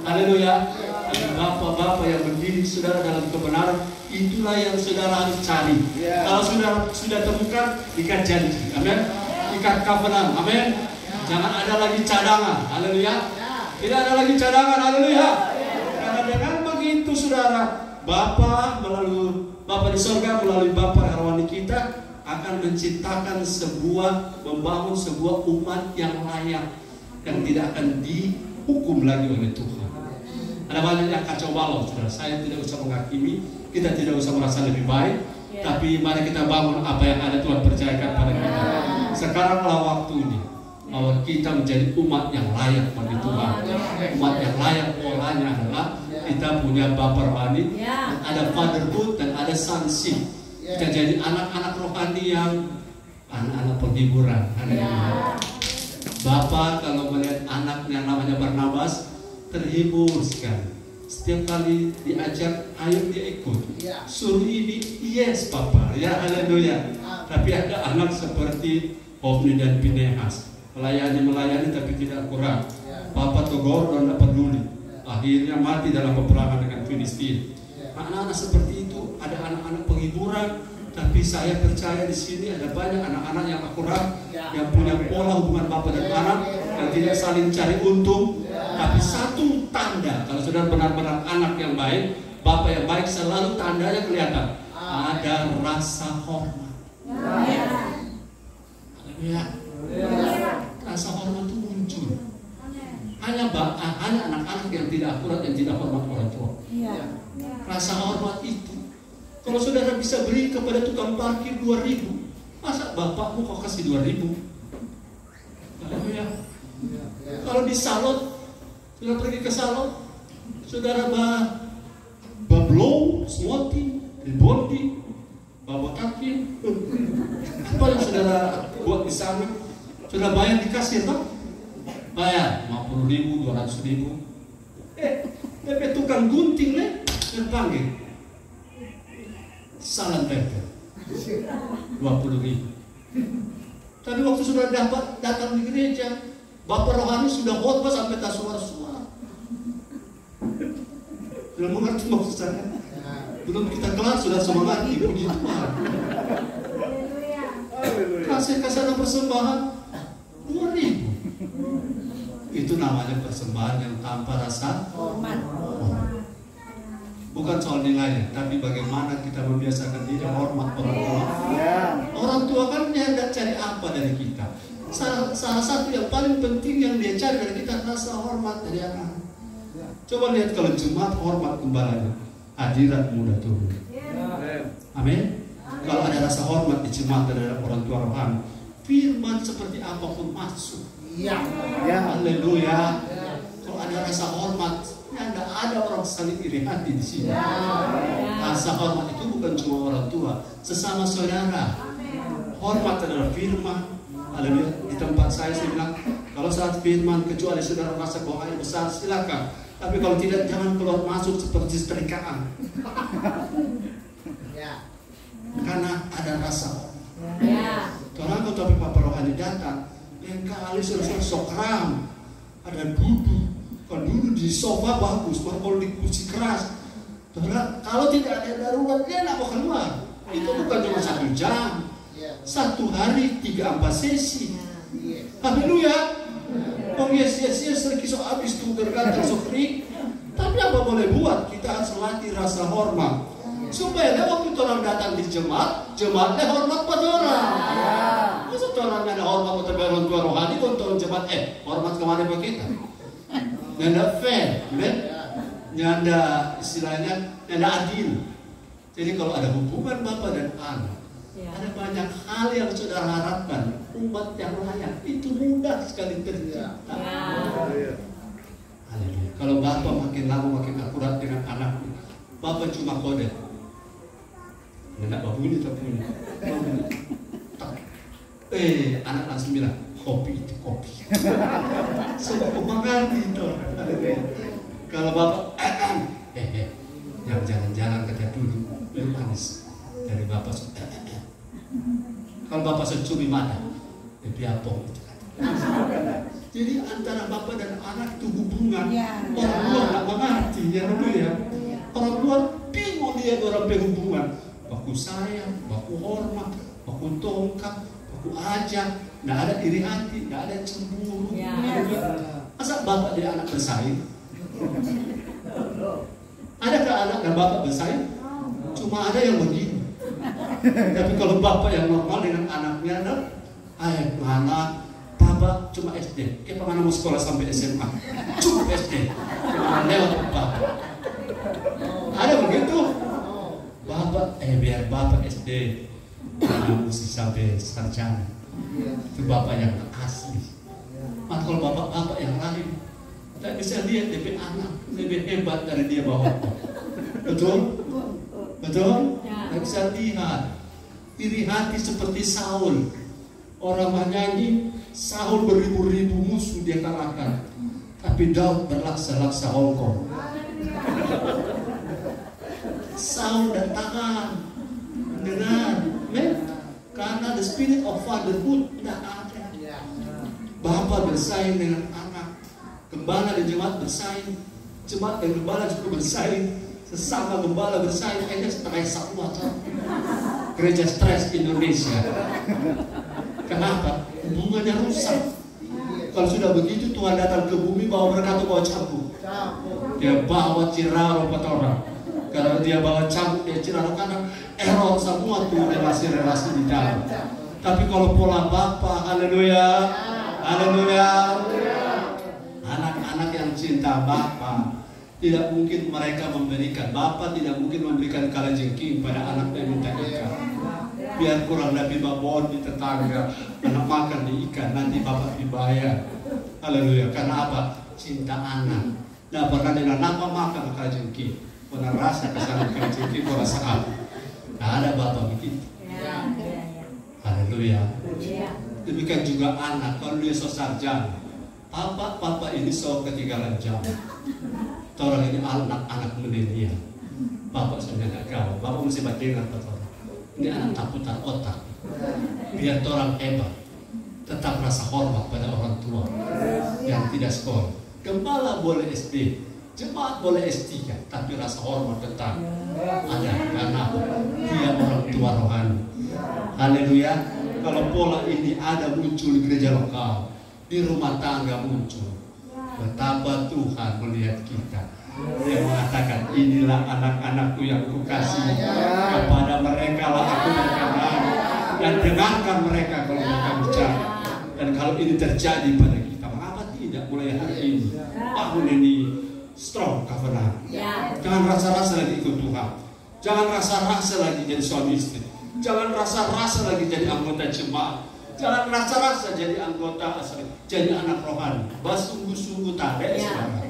Haleluya. Bapak-bapak yang mendidik saudara dalam kebenaran, itulah yang saudara harus cari. Kalau saudara sudah temukan, ikat janji, amin. Ikat covenant, amin. Jangan ada lagi cadangan, haleluya. Tidak ada lagi cadangan, haleluya. Karena dengan begitu saudara, Bapa di sorga melalui Bapa rohani kita akan menciptakan membangun sebuah umat yang layak, yang tidak akan dihukum lagi oleh Tuhan. Ada banyak yang kacau balau, saudara. Saya tidak usah menghakimi, kita tidak usah merasa lebih baik, tapi mari kita bangun apa yang ada Tuhan percayakan pada kita. Sekaranglah waktunya. bahwa kita menjadi umat yang layak bagi Tuhan. Umat yang layak polanya adalah kita punya Bapa rohani, ada fatherhood dan ada sonship. Kita jadi anak-anak rohani yang anak-anak penghiburan. Bapak kalau melihat anak yang namanya Barnabas terhibur sekali. Setiap kali diajak, ayo dia ikut. Suruh ini, yes Papa, ya haleluya. Tapi ada anak seperti Hofni dan Pinehas, melayani tapi tidak kurang. Papa tegur dan tidak peduli. Akhirnya mati dalam peperangan dengan Filistin. Anak-anak seperti itu, ada anak-anak penghiburan. Tapi saya percaya di sini ada banyak anak-anak yang akurat, yang punya pola hubungan bapak dan anak, yang tidak saling cari untung. Tapi satu tanda, kalau saudara benar-benar anak yang baik, bapak yang baik, selalu tandanya kelihatan. Ada rasa hormat. Ya, rasa hormat itu muncul. Hanya anak-anak yang tidak akurat, yang tidak hormat orang tua. Rasa hormat itu. Kalau saudara bisa beri kepada tukang parkir 2.000, masa bapakmu kok kasih 2.000? Ya. Kalau di salon, saudara pergi ke salon, saudara blow, smoothie, rebonding, bawa kaki, apa yang saudara buat di sana? Saudara bayar di kasir, tak? Bayar 50.000, 200.000. Tapi tukang gunting nih, terpanggil. Salam tempel 20.000. Tapi waktu sudah datang di gereja, bapak rohani sudah khotbah sampai tak suara-suara. Sudah mengerti maksud saya? Belum kita kelar sudah semangat, puji Tuhan. Kasih kesana persembahan 2.000. Itu namanya persembahan yang tanpa rasa hormat. Bukan soal nilainya, tapi bagaimana kita membiasakan diri hormat orang tua. Orang tua kan dia tidak cari apa dari kita. Salah satu yang paling penting yang dia cari dari kita rasa hormat dari anak. Coba lihat kalau Jumat hormat gembalanya, hadirat muda turun. Amin. Kalau ada rasa hormat di Jumat terhadap orang tua rohani, firman seperti apapun masuk. Haleluya. Kalau ada rasa hormat, tidak ada orang saling iri hati di sini. Rasa hormat itu bukan cuma orang tua, sesama saudara. Hormat adalah firman. Haleluya. Di tempat saya bilang, kalau saat firman kecuali saudara rasa bahwa besar silakan. Tapi kalau tidak, jangan keluar masuk seperti setrikaan. Karena ada rasa. Orang kalau tapi Bapak rohani datang, yang kali sudah sokram, ada duduk. Kalau duduk di sofa bagus, kalau di kursi keras. Kalau tidak ada darurat, dia tidak mau keluar. Itu bukan cuma 1 jam, 1 hari 3-4 sesi. Haleluya. Yes, serkisok habis tuh gergatal sokri. Tapi apa boleh buat? Kita harus melatih rasa hormat. Supaya waktu orang datang di jemaatnya hormat pada orang. Masa orang ada hormat pada orang tua rohani, untuk jemaat hormat kemana buat kita? Nggak fair, nggak ada istilahnya, nggak ada adil. Jadi kalau ada hubungan bapak dan anak, ada banyak hal yang saudara harapkan umat yang layak itu mudah sekali terjadi. Kalau bapak makin lama makin akurat dengan anaknya, bapak cuma kode. Nggak bunyi tapi bunyi. Anak langsung bilang kopi itu kopi. Semua mengerti itu. Kalau bapak yang jalan-jalan kerja dulu belum manis dari bapak. Kalau bapak secumi mata, biapong itu. Jadi antara bapak dan anak itu hubungan orang luar nggak mengerti ya dulu ya. Orang luar bingung dia orang berhubungan. Baku sayang, baku hormat, baku tongkat, baku ajak. Nggak ada iri hati, nggak ada cemburu. Masa bapak dan anak bersaing? Adakah anak dan bapak bersaing? Cuma ada yang begini. Tapi kalau bapak yang normal dengan anaknya, mana bapak cuma SD, kita mana mau sekolah sampai SMA, cukup SD, cuma lewat bapak. Ada begitu? Bapak, biar bapak SD, mesti sampai sarjana. Itu bapak yang asli. kalau bapak-bapak yang lain tak bisa lihat DP anak lebih hebat dari dia bawa. Betul? Betul? Tak bisa lihat. Iri hati seperti Saul. Orang menyanyi, Saul beribu-ribu musuh dia kalahkan, tapi Daud berlaksa-laksa hongkong. Saul dan tangan dengan karena the spirit of fatherhood tidak ada. Bapak bersaing dengan anak, gembala di jemaat bersaing, jemaat dan gembala juga bersaing, sesama gembala bersaing, akhirnya stres semua. Gereja stres Indonesia. Kenapa? Hubungannya rusak. Kalau sudah begitu Tuhan datang ke bumi bawa berkat, bawa cambuk. Dia bawa ciraro buat orang. Kalau dia bawa cambuk, dia ciraro karena error semua tuh relasi-relasi di dalam. Tapi kalau pola Bapa, haleluya, haleluya. Anak-anak yang cinta Bapa, tidak mungkin mereka memberikan. Bapa tidak mungkin memberikan kalajengking pada anak yang minta ikan. Biar kurang lebih babon di tetangga, anak makan di ikan, nanti bapak dibayar. Haleluya. Karena apa? Cinta anak. Nah, pernah dengan apa makan kalajengking, pernah rasa kesana kalajengking, pernah rasa apa? Nah, ada bapak begitu. Haleluya. Demikian juga anak, kalau dia sarjana, papa ini so ketinggalan jam. Orang ini anak-anak milenial. Bapak sebenarnya kau, bapak mesti batingan betul. Ini anak tak putar otak. Biar orang hebat, tetap rasa hormat pada orang tua yang tidak sekolah. Gembala boleh SD, jemaat boleh S3, tapi rasa hormat tetap ada karena dia orang tua rohani. Haleluya. Kalau pola ini ada muncul di gereja lokal, di rumah tangga muncul, betapa Tuhan melihat kita. Dia mengatakan, inilah anak-anakku yang kukasih, kepada mereka lah aku berkenan, dan dengarkan mereka kalau mereka bicara. Dan kalau ini terjadi pada kita, mengapa tidak mulai hari ini, tahun ini strong covenant. Jangan rasa-rasa lagi ikut Tuhan, jangan rasa-rasa lagi jadi suami istri, jangan rasa-rasa lagi jadi anggota jemaat, jangan rasa-rasa jadi anggota asli, jadi anak rohani. Basungguh-sungguh tak ada sekarang.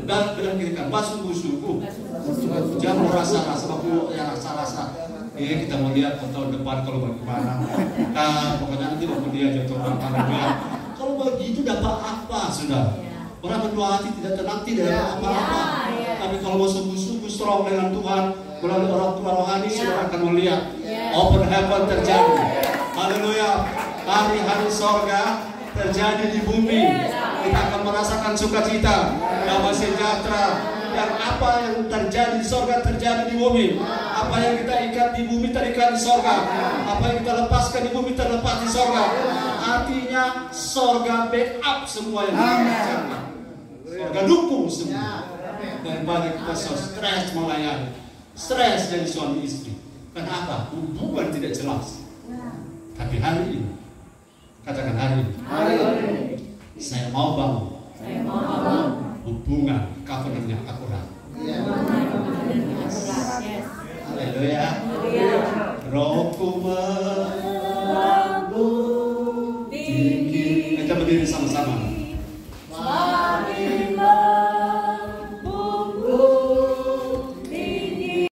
Dan bilang kira-kira basungguh-sungguh. Jangan rasa-rasa, aku ya rasa-rasa. Kita mau lihat tahun depan kalau bagaimana. Pokoknya nanti mau lihat jatuh orang. Kalau begitu dapat apa sudah? Orang berdua hati tidak tenang, tidak ada apa-apa. Tapi kalau mau sungguh-sungguh strong dengan Tuhan, melalui orang tua rohani, saudara akan melihat open heaven terjadi. Haleluya. Hari-hari sorga terjadi di bumi. Kita akan merasakan sukacita, damai sejahtera. Dan apa yang terjadi di sorga terjadi di bumi. Apa yang kita ikat di bumi terikat di sorga. Apa yang kita lepaskan di bumi terlepas di sorga. Artinya sorga backup semua yang kita kerjakan. Sorga dukung semua. Daripada kita stres melayani, stres jadi suami istri. Kenapa? Hubungan tidak jelas. Tapi hari ini, katakan hari ini, saya mau bangun hubungan covenant yang akurat. Haleluya.